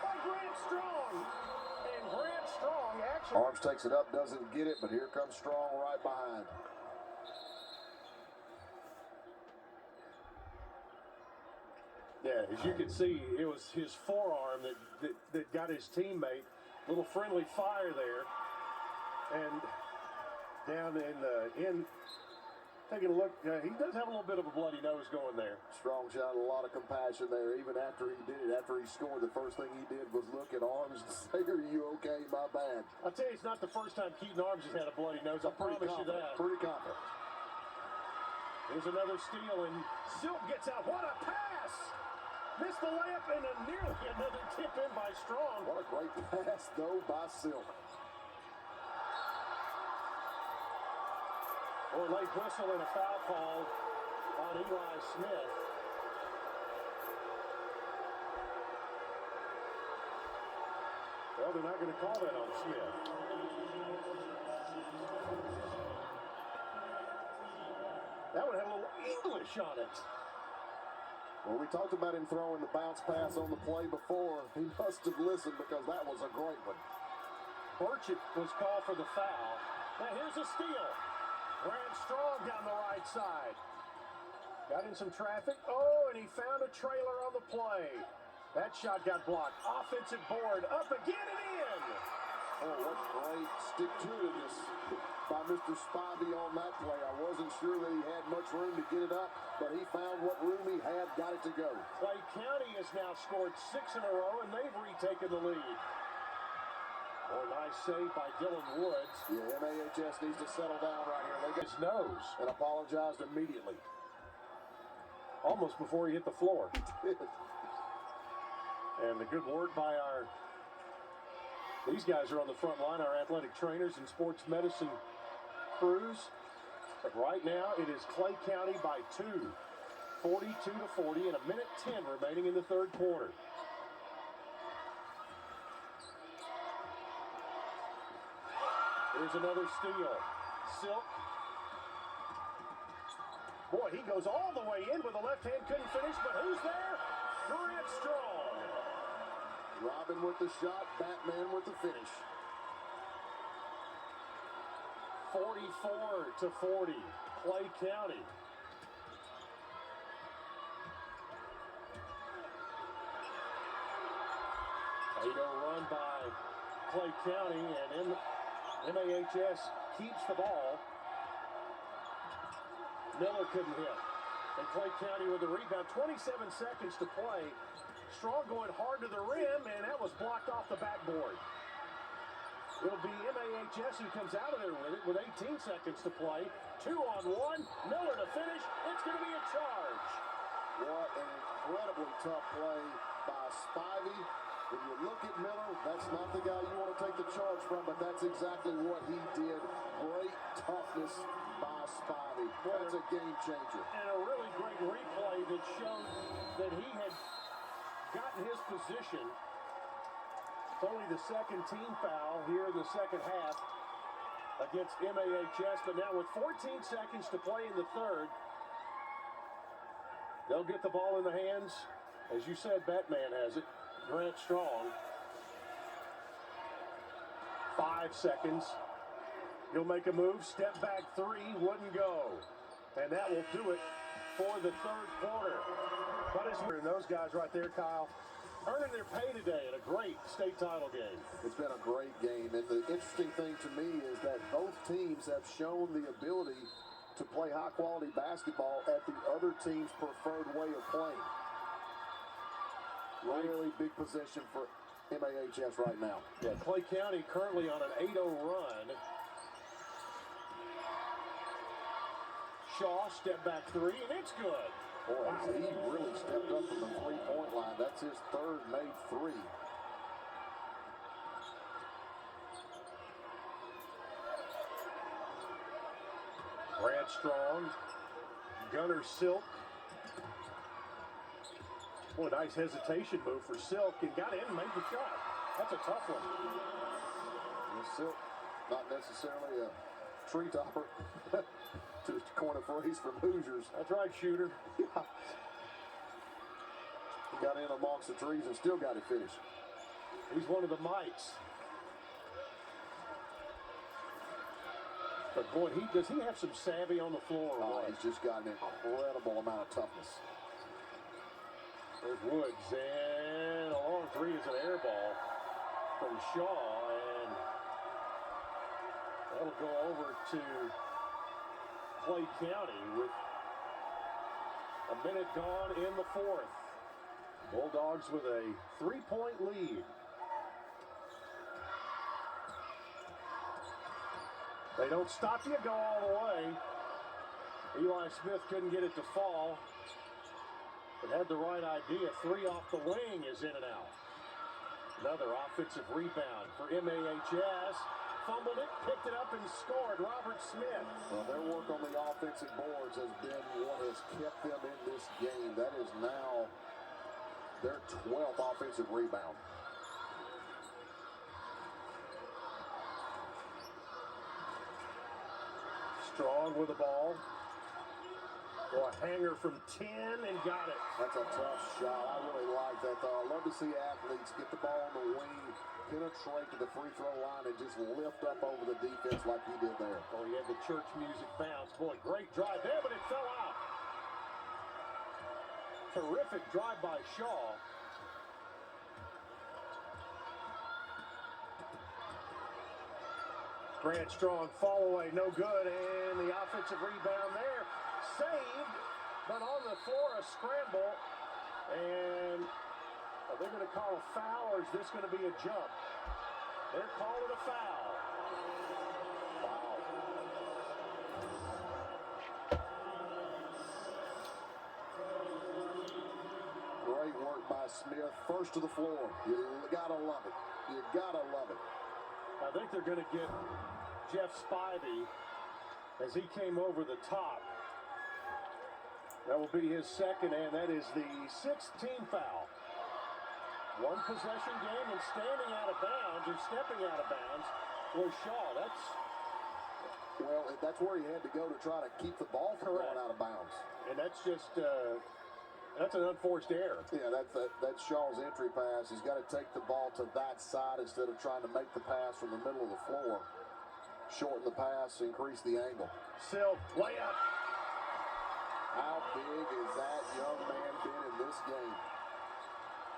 by Grant Strong. And Grant Strong actually... Arms takes it up, doesn't get it, but here comes Strong right behind. Yeah, as you can see, it was his forearm that got his teammate. Little friendly fire there. And down in taking a look, he does have a little bit of a bloody nose going there. Strong showed a lot of compassion there, even after he did it. After he scored, the first thing he did was look at Arms and say, "Are you okay? My bad." I'll tell you, it's not the first time Keaton Arms has had a bloody nose. I promise you that. Pretty confident. Here's another steal, and Silk gets out. What a pass! Missed the layup, and nearly another tip in by Strong. What a great pass, though, by Silk. Or late whistle and a foul call on Eli Smith. Well, they're not going to call that on Smith. That one had a little English on it. Well, we talked about him throwing the bounce pass on the play before. He must have listened because that was a great one. Burchett was called for the foul. Now here's a steal. Grant Strong down the right side. Got in some traffic. Oh, and he found a trailer on the play. That shot got blocked. Offensive board. Up again and in. Oh, what great stick-to-itiveness by Mr. Spivey on that play. I wasn't sure that he had much room to get it up, but he found what room he had, got it to go. Clay County has now scored 6 in a row, and they've retaken the lead. Oh, nice save by Dylan Woods. Yeah, MAHS needs to settle down right here. They got His nose. and apologized immediately. Almost before he hit the floor. And the good work by these guys are on the front line, our athletic trainers and sports medicine crews. But right now, it is Clay County by 2. 42-40 and a minute 10 remaining in the third quarter. Here's another steal. Silk. Boy, he goes all the way in with the left hand, couldn't finish, but who's there? Grant Strong. Robin with the shot, Batman with the finish. 44-40, Clay County. A run by Clay County, and MAHS keeps the ball. Miller couldn't hit. And Clay County with the rebound. 27 seconds to play. Strong going hard to the rim, and that was blocked off the backboard. It'll be MAHS who comes out of there with it with 18 seconds to play. 2-on-1. Miller to finish. It's going to be a charge. What an incredibly tough play by Spivey. When you look at Miller, that's not the guy you want to take the charge from, but that's exactly what he did. Great toughness by Spivey. That's a game changer. And a really great replay that showed that he had gotten his position. It's only the second team foul here in the second half against MAHS, but now with 14 seconds to play in the third, they'll get the ball in the hands. As you said, Batman has it. Grant Strong. 5 seconds. He'll make a move. Step back three. Wouldn't go. And that will do it for the third quarter. But it's those guys right there, Kyle, earning their pay today in a great state title game. It's been a great game. And the interesting thing to me is that both teams have shown the ability to play high-quality basketball at the other team's preferred way of playing. Really big position for MAHS right now. Yeah, Clay County currently on an 8-0 run. Shaw, step back three, and it's good. Boy, he really stepped up from the three-point line. That's his third made three. Grant Strong Gunner Silk. Boy, nice hesitation move for Silk, and got in and made the shot. That's a tough one. And Silk, not necessarily a tree topper, to coin a phrase from Hoosiers. That's right, shooter. He got in amongst the trees and still got it finished. He's one of the mites. But boy, does he have some savvy on the floor? He's just got an incredible amount of toughness. There's Woods, and a long three is an air ball from Shaw, and that'll go over to Clay County with a minute gone in the fourth. Bulldogs with a 3-point lead. They don't stop you, go all the way. Eli Smith couldn't get it to fall, but had the right idea. Three off the wing is in and out. Another offensive rebound for MAHS. Fumbled it, picked it up, and scored. Robert Smith. Well, their work on the offensive boards has been what has kept them in this game. That is now their 12th offensive rebound. Strong with the ball. Oh, a hanger from 10 and got it. That's a tough shot. I really like that, though. I love to see athletes get the ball on the wing, penetrate to the free throw line, and just lift up over the defense like he did there. Oh, he had the church music bounce. Boy, great drive there, but it fell out. Terrific drive by Shaw. Grant Strong, fall away, no good, and the offensive rebound there. Saved, but on the floor, a scramble, and are they going to call a foul, or is this going to be a jump? They're calling a foul. Wow. Great work by Smith. First to the floor. You gotta love it. You gotta love it. I think they're going to get Jeff Spivey as he came over the top. That will be his second, and that is the 6th team foul. One possession game, and standing out of bounds, or stepping out of bounds, was Shaw. That's where he had to go to try to keep the ball from going out of bounds. And that's just, that's an unforced error. Yeah, that's Shaw's entry pass. He's got to take the ball to that side instead of trying to make the pass from the middle of the floor. Shorten the pass, increase the angle. Silk, layup. How big has that young man been in this game?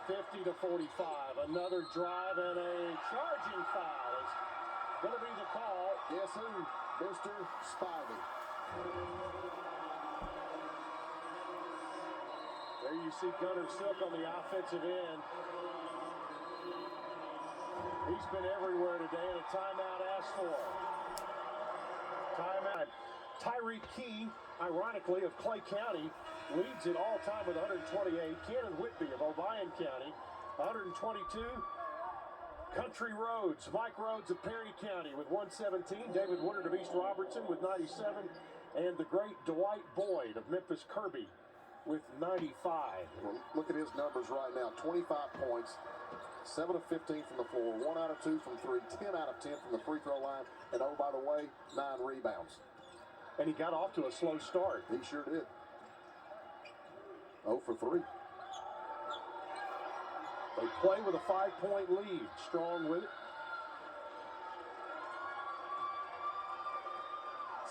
50-45. Another drive and a charging foul is going to be the call. Yes, who? Mr. Spivey. There you see Gunner Silk on the offensive end. He's been everywhere today, and a timeout asked for. Timeout. Tyreek Key, ironically, of Clay County, leads it all time with 128. Cannon Whitby of Obion County, 122. Country Rhodes, Mike Rhodes of Perry County with 117. David Woodard of East Robertson with 97. And the great Dwight Boyd of Memphis Kirby with 95. Well, look at his numbers right now. 25 points, 7 of 15 from the floor, 1 out of 2 from 3, 10 out of 10 from the free throw line, and oh, by the way, 9 rebounds. And he got off to a slow start. He sure did. 0 for 3. They play with a 5-point lead. Strong with it.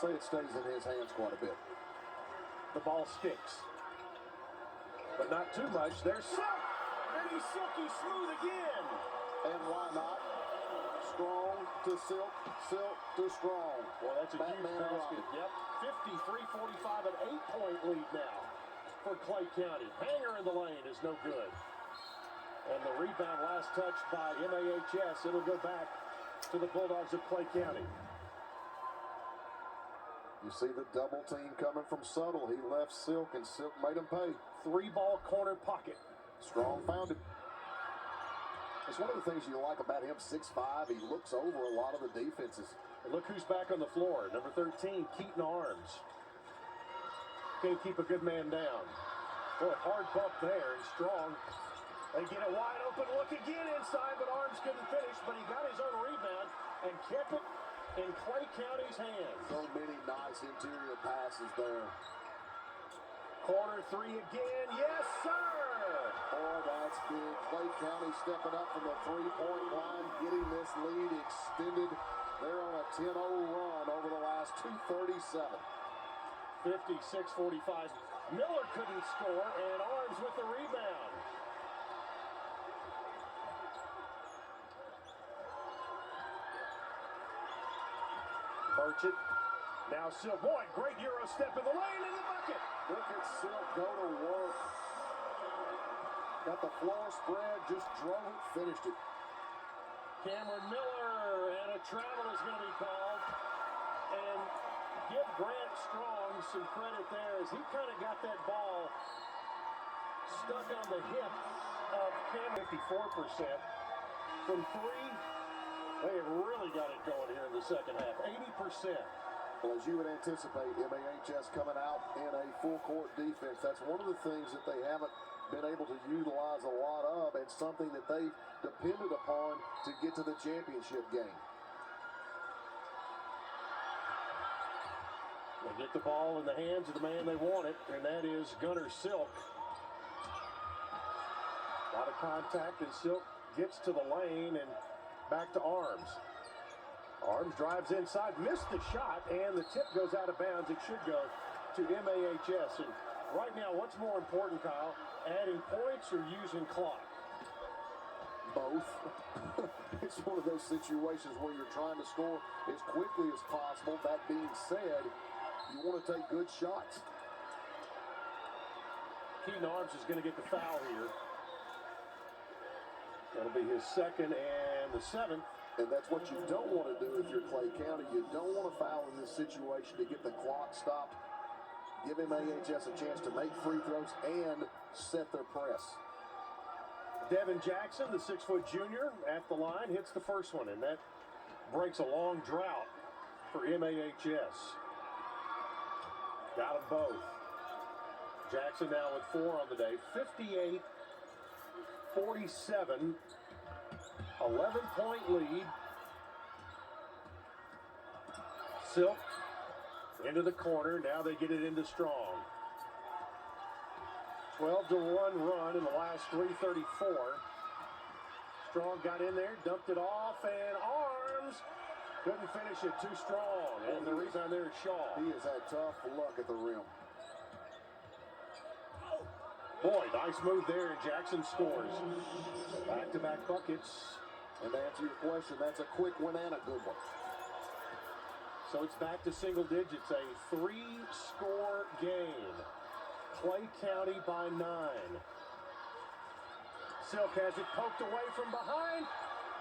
Say it stays in his hands quite a bit. The ball sticks. But not too much. There's Silk. And he's silky smooth again. And why not? Strong to Silk, Silk to Strong. Well, that's a huge basket. Yep. 53-45, an 8-point lead now for Clay County. Hanger in the lane is no good. And the rebound last touched by MAHS. It'll go back to the Bulldogs of Clay County. You see the double team coming from Subtle. He left Silk, and Silk made him pay. 3-ball corner pocket. Strong found it. It's one of the things you like about him, 6'5". He looks over a lot of the defenses. And look who's back on the floor. Number 13, Keaton Arms. can't keep a good man down. Boy, hard bump there, and Strong. They get a wide open look again inside, but Arms couldn't finish, but he got his own rebound and kept it in Clay County's hands. So many nice interior passes there. Corner three again, yes sir! Boy, that's big. Clay County stepping up from the three-point line, getting this lead extended. They're on a 10-0 run over the last 2:37. 56-45. Miller couldn't score, and Arms with the rebound. Burchett. Now Silk. Boy, great Euro step in the lane in the bucket. Look at Silk go to work. Got the floor spread, just drove it, finished it. Cameron Miller, and a travel is going to be called. And give Grant Strong some credit there as he kind of got that ball stuck on the hip of Cameron. 54% from three. They have really got it going here in the second half. 80%. Well, as you would anticipate, MAHS coming out in a full-court defense. That's one of the things that they haven't been able to utilize a lot of, and something that they've depended upon to get to the championship game. They get the ball in the hands of the man they want it, and that is Gunnar Silk. A lot of contact, and Silk gets to the lane and back to Arms. Arms drives inside, missed the shot, and the tip goes out of bounds. It should go to MAHS. And right now, what's more important, Kyle, adding points or using clock? Both. It's one of those situations where you're trying to score as quickly as possible. That being said, you want to take good shots. Keaton Arms is going to get the foul here. That'll be his second and the seventh. And that's what you don't want to do if you're Clay County. You don't want to foul in this situation to get the clock stopped, give MAHS a chance to make free throws and set their press. Devin Jackson, the 6-foot junior, at the line, hits the first one, and that breaks a long drought for MAHS. Got them both. Jackson now with 4 on the day. 58-47. 11-point lead. Silk into the corner. Now they get it into Strong. 12-1 run in the last 3:34. Strong got in there, dumped it off, and Arms couldn't finish it. Too strong. And the rebound there is Shaw. He has had tough luck at the rim. Boy, nice move there, and Jackson scores. Back-to-back buckets. And to answer your question, that's a quick one and a good one. So it's back to single digits, a 3-score game. Clay County by 9. Silk has it poked away from behind,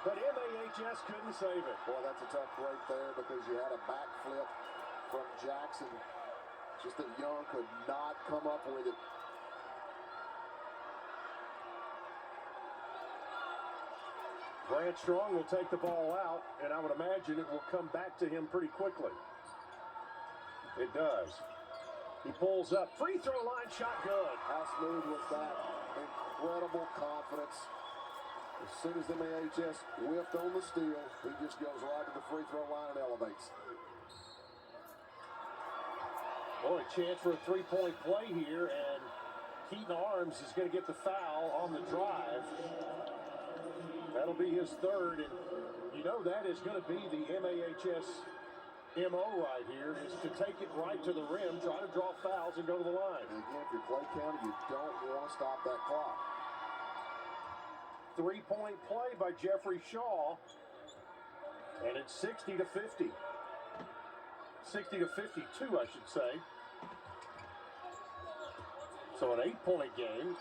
but MAHS couldn't save it. Boy, that's a tough break there because you had a backflip from Jackson. Just that Young could not come up with it. Grant Strong will take the ball out, and I would imagine it will come back to him pretty quickly. It does. He pulls up. Free throw line shot good. How smooth was that? Incredible confidence. As soon as MAHS whipped on the steal, he just goes right to the free throw line and elevates. Boy, a chance for a three-point play here, and Keaton Arms is going to get the foul on the drive. That'll be his third, and you know that is going to be the MAHS MO right here, is to take it right to the rim, try to draw fouls, and go to the line. And again, if you're Clay County, you don't want to stop that clock. Three-point play by Jeffrey Shaw, and it's 60-50. 60-52, I should say. So an 8-point game.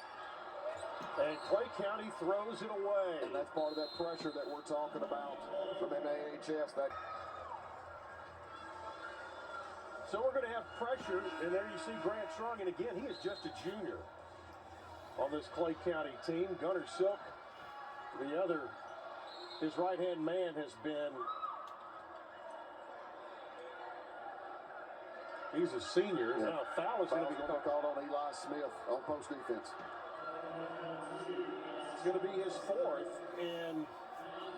And Clay County throws it away. And that's part of that pressure that we're talking about from MAHS. So we're going to have pressure, and there you see Grant Strong, and again, he is just a junior on this Clay County team. Gunnar Silk, the other, his right-hand man has been He's a senior. Yeah. Now foul is going to be called on Eli Smith on post defense. It's going to be his fourth, and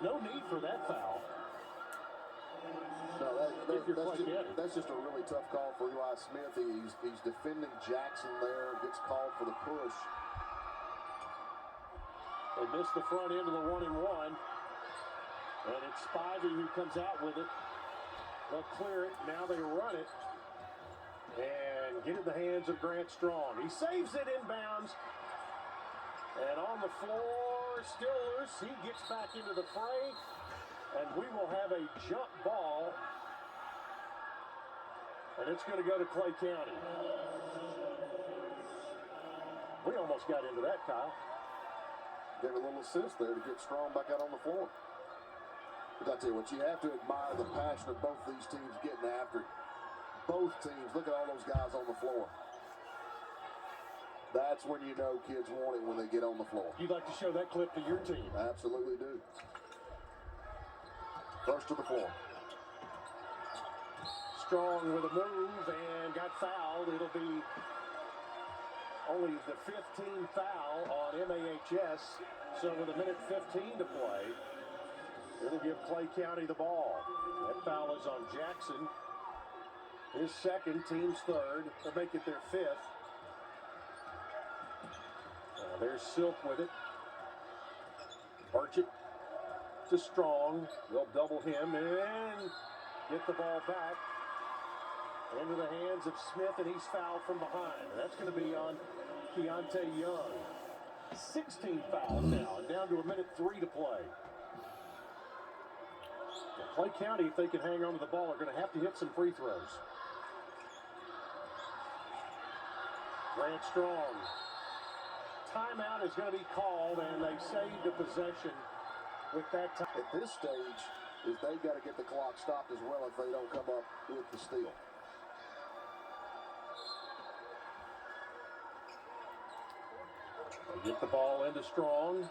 no need for that foul. No, that's just a really tough call for Eli Smith. He's defending Jackson there, gets called for the push. They missed the front end of the 1-and-1, and it's Spivey who comes out with it. They'll clear it. Now they run it and get it in the hands of Grant Strong. He saves it inbounds, and on the floor, still loose. He gets back into the fray, and we will have a jump ball, and it's going to go to Clay County. We almost got into that, Kyle. Gave a little assist there to get Strong back out on the floor. But I tell you what, you have to admire the passion of both these teams getting after it. Both teams, look at all those guys on the floor. That's when you know kids want it, when they get on the floor. You'd like to show that clip to your team? Absolutely do. First to the floor. Strong with a move and got fouled. It'll be only the 15th foul on MAHS. So with 1:15 to play, it'll give Clay County the ball. That foul is on Jackson. His second, team's third. They'll make it their fifth. There's Silk with it. Arch it to Strong. They'll double him and get the ball back into the hands of Smith, and he's fouled from behind. And that's going to be on Keontae Young. 16 fouls now, and down to 1:03 to play. Clay County, if they can hang on to the ball, are going to have to hit some free throws. Grant Strong. Timeout is going to be called, and they saved the possession with that time. At this stage, they've got to get the clock stopped as well if they don't come up with the steal. They get the ball into Strong.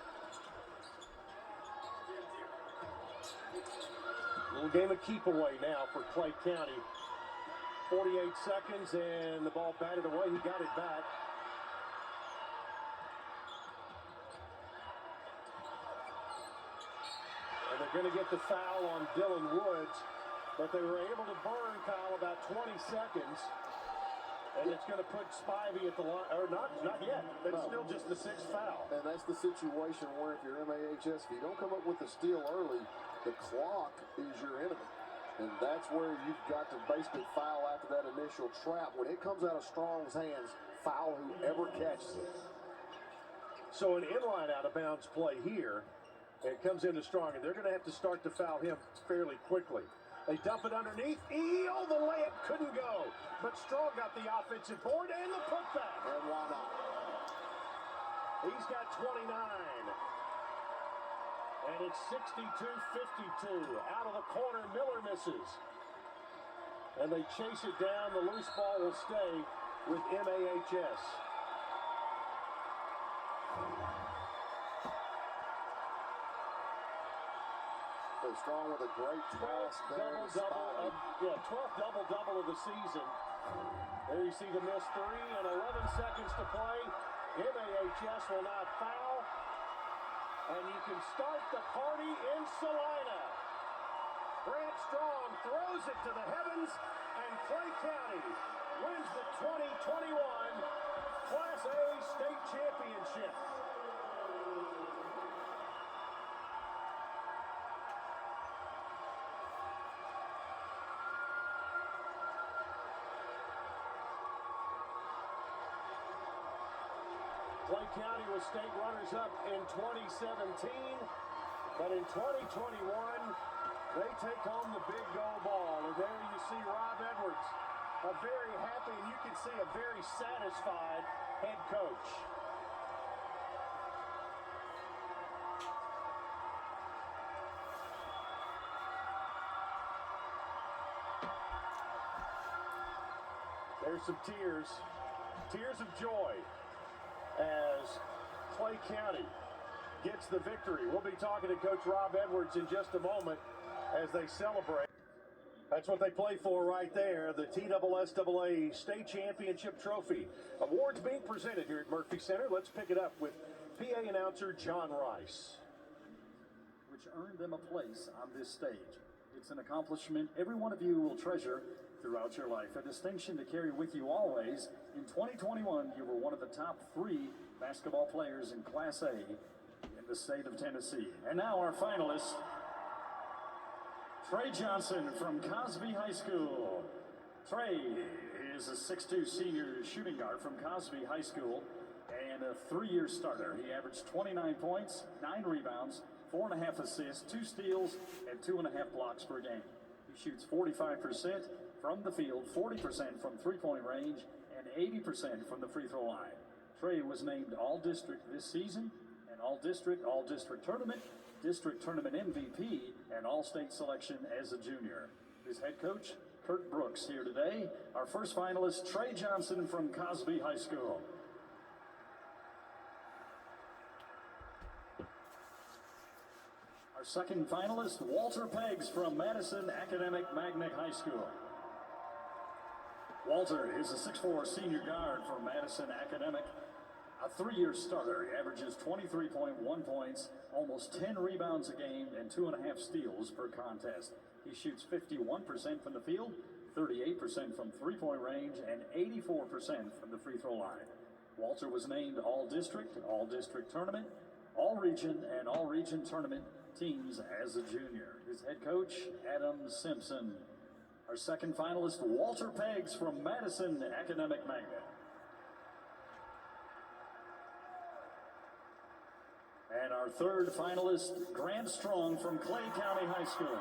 Little game of keep away now for Clay County. 48 seconds, and the ball batted away. He got it back. And they're going to get the foul on Dylan Woods, but they were able to burn, Kyle, about 20 seconds. And it's going to put Spivey at the line, or not yet. That's still just the sixth foul. And that's the situation where if you're MAHS, if you don't come up with the steal early, the clock is your enemy. And that's where you've got to basically foul after that initial trap. When it comes out of Strong's hands, foul whoever catches it. So an inline out of bounds play here. It comes into Strong, and they're going to have to start to foul him fairly quickly. They dump it underneath. Oh, the layup couldn't go. But Strong got the offensive board and the putback. And why not? He's got 29. And it's 62-52. Out of the corner, Miller misses. And they chase it down. The loose ball will stay with MAHS. Strong with a great pass there. 12th double-double of the season. There you see the missed three and 11 seconds to play. MAHS will not foul. And you can start the party in Salina. Grant Strong throws it to the heavens, and Clay County wins the 2021 Class A State Championship. Clay County was state runners-up in 2017, but in 2021, they take home the big gold ball. And there you see Rob Edwards, a very happy, and you can see a very satisfied head coach. There's some tears of joy, as Clay County gets the victory. We'll be talking to Coach Rob Edwards in just a moment as they celebrate. That's what they play for right there, the TSSAA State Championship Trophy. Awards being presented here at Murphy Center. Let's pick it up with PA announcer John Rice. Which earned them a place on this stage. It's an accomplishment every one of you will treasure throughout your life. A distinction to carry with you always. In 2021, you were one of the top 3 basketball players in Class A in the state of Tennessee. And now our finalist, Trey Johnson from Cosby High School. Trey is a 6'2" senior shooting guard from Cosby High School and a 3-year starter. He averaged 29 points, 9 rebounds, 4.5 assists, 2 steals, and 2.5 blocks per game. He shoots 45% from the field, 40% from three-point range, and 80% from the free throw line. Trey was named All-District this season, and All-District Tournament, District Tournament MVP, and All-State selection as a junior. His head coach, Kurt Brooks, here today. Our first finalist, Trey Johnson from Cosby High School. Our second finalist, Walter Peggs from Madison Academic Magnet High School. Walter is a 6'4" senior guard from Madison Academic, a 3-year starter. He averages 23.1 points, almost 10 rebounds a game, and 2.5 steals per contest. He shoots 51% from the field, 38% from three-point range, and 84% from the free throw line. Walter was named All-District Tournament, All-Region, and All-Region Tournament teams as a junior. His head coach, Adam Simpson. Our second finalist, Walter Peggs from Madison Academic Magnet. And our third finalist, Grant Strong from Clay County High School.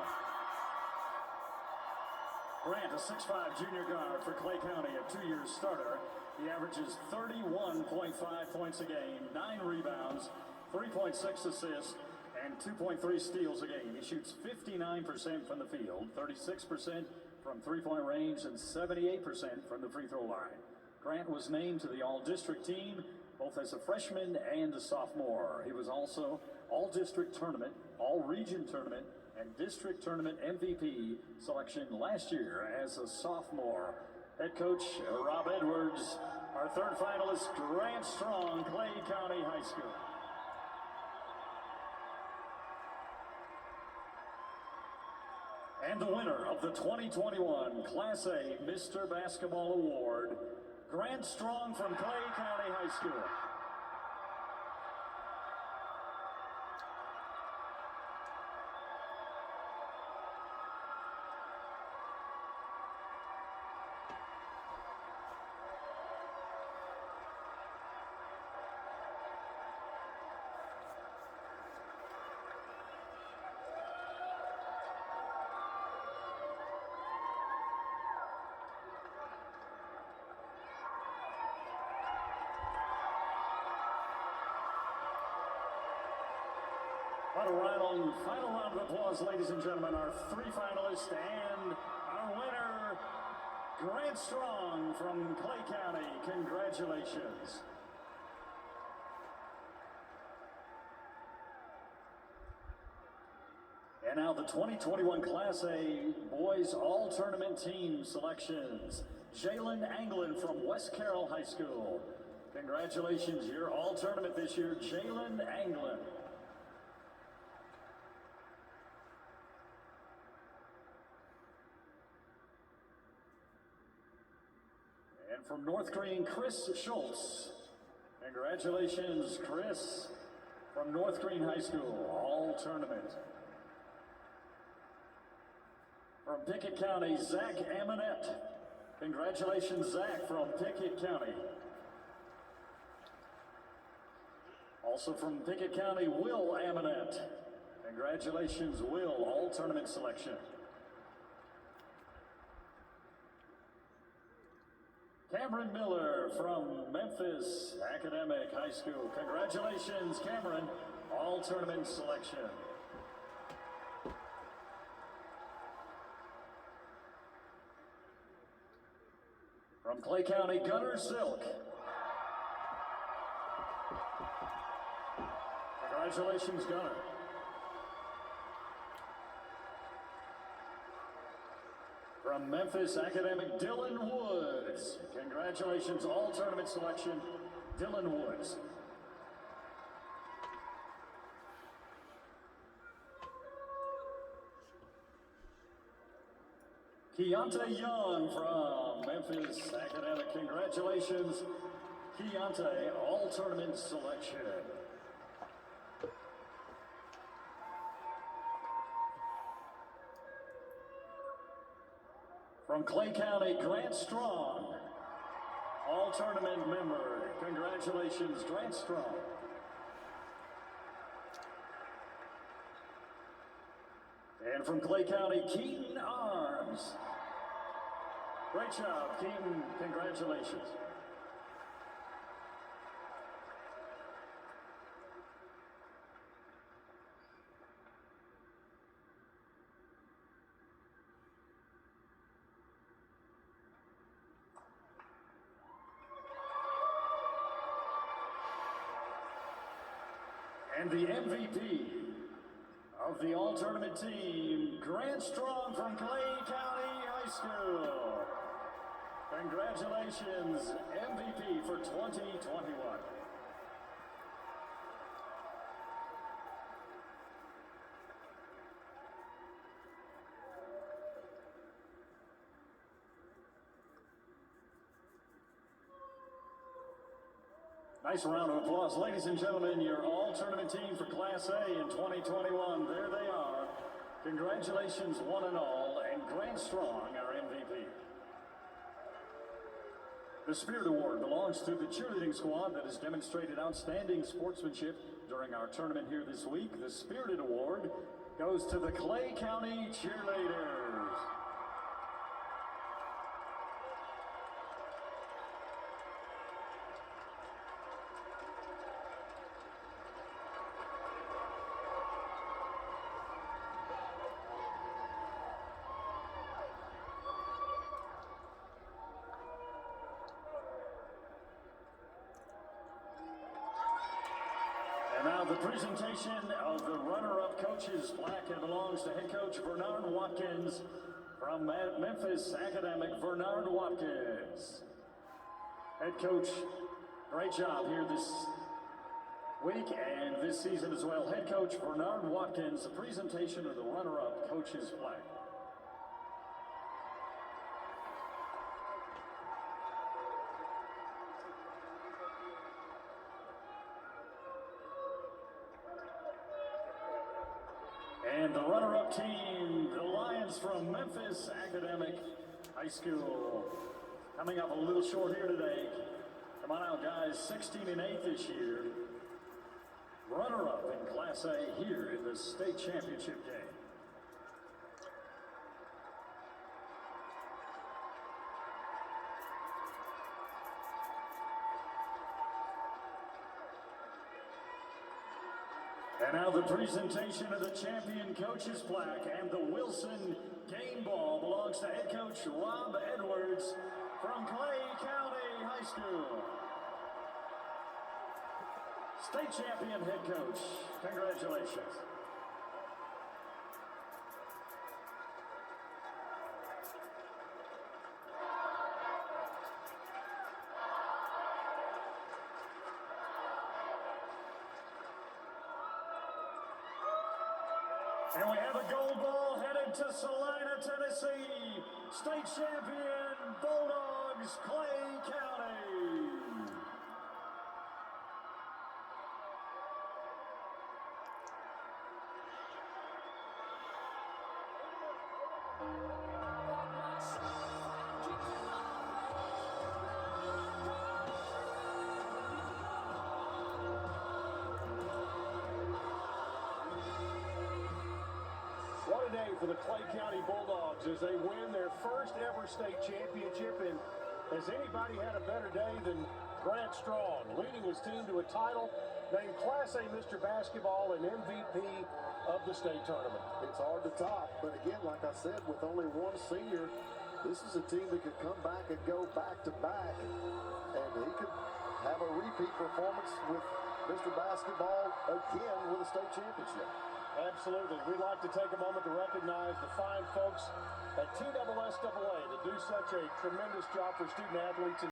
Grant, a 6'5" junior guard for Clay County, a 2-year starter. He averages 31.5 points a game, 9 rebounds, 3.6 assists, and 2.3 steals a game. He shoots 59% from the field, 36% from three-point range, and 78% from the free throw line. Grant was named to the All-District team both as a freshman and a sophomore. He was also All-District Tournament, All-Region Tournament, and District Tournament MVP selection last year as a sophomore. Head coach Rob Edwards. Our third finalist, Grant Strong, Clay County High School. And the winner of the 2021 Class A Mr. Basketball Award, Grant Strong from Clay County High School. Final round of applause, ladies and gentlemen. Our 3 finalists and our winner, Grant Strong from Clay County. Congratulations. And now the 2021 Class A Boys All-Tournament Team selections. Jalen Anglin from West Carroll High School. Congratulations, you're All-Tournament this year, Jalen Anglin. And from North Green, Chris Schultz. Congratulations, Chris, from North Green High School, All-Tournament. From Pickett County, Zach Amonette. Congratulations, Zach, from Pickett County. Also from Pickett County, Will Amonette. Congratulations, Will, All-Tournament selection. Cameron Miller from Memphis Academic High School. Congratulations, Cameron, All-Tournament selection. From Clay County, Gunner Silk. Congratulations, Gunner. From Memphis Academic, Dylan Woods. Congratulations, all tournament selection, Dylan Woods. Keontae Young from Memphis Academic. Congratulations, Keontae, all tournament selection. From Clay County, Grant Strong, all tournament member. Congratulations, Grant Strong. And from Clay County, Keaton Arms. Great job, Keaton. Congratulations. And the MVP of the all-tournament team, Grant Strong from Clay County High School. Congratulations, MVP for 2021. Nice round of applause. Ladies and gentlemen, your all-tournament team for Class A in 2021. There they are. Congratulations, one and all, and Grant Strong, our MVP. The Spirit Award belongs to the cheerleading squad that has demonstrated outstanding sportsmanship during our tournament here this week. The Spirit Award goes to the Clay County Cheerleaders. And now the presentation of the runner-up coach's plaque belongs to head coach Bernard Watkins from Memphis Academic. Bernard Watkins. Head coach, great job here this week and this season as well. Head coach Bernard Watkins, the presentation of the runner-up coach's plaque. And the runner-up team, the Lions from Memphis Academic High School. Coming up a little short here today. Come on out, guys. 16-8 this year. Runner-up in Class A here in the state championship game. And now the presentation of the champion coach's plaque and the Wilson game ball belongs to head coach Rob Edwards from Clay County High School. State champion head coach, congratulations. And we have a gold ball headed to Salina, Tennessee. State champion Bulldogs, Clay County. What a day for the Clay County Bulldogs as they win their first ever state championship. And has anybody had a better day than Grant Strong, leading his team to a title, named Class A Mr. Basketball and MVP of the state tournament? It's hard to top, but again, like I said, with only one senior, this is a team that could come back and go back-to-back, and he could have a repeat performance with Mr. Basketball again with a state championship. Absolutely. We'd like to take a moment to recognize the fine folks at TSSAA that do such a tremendous job for student athletes.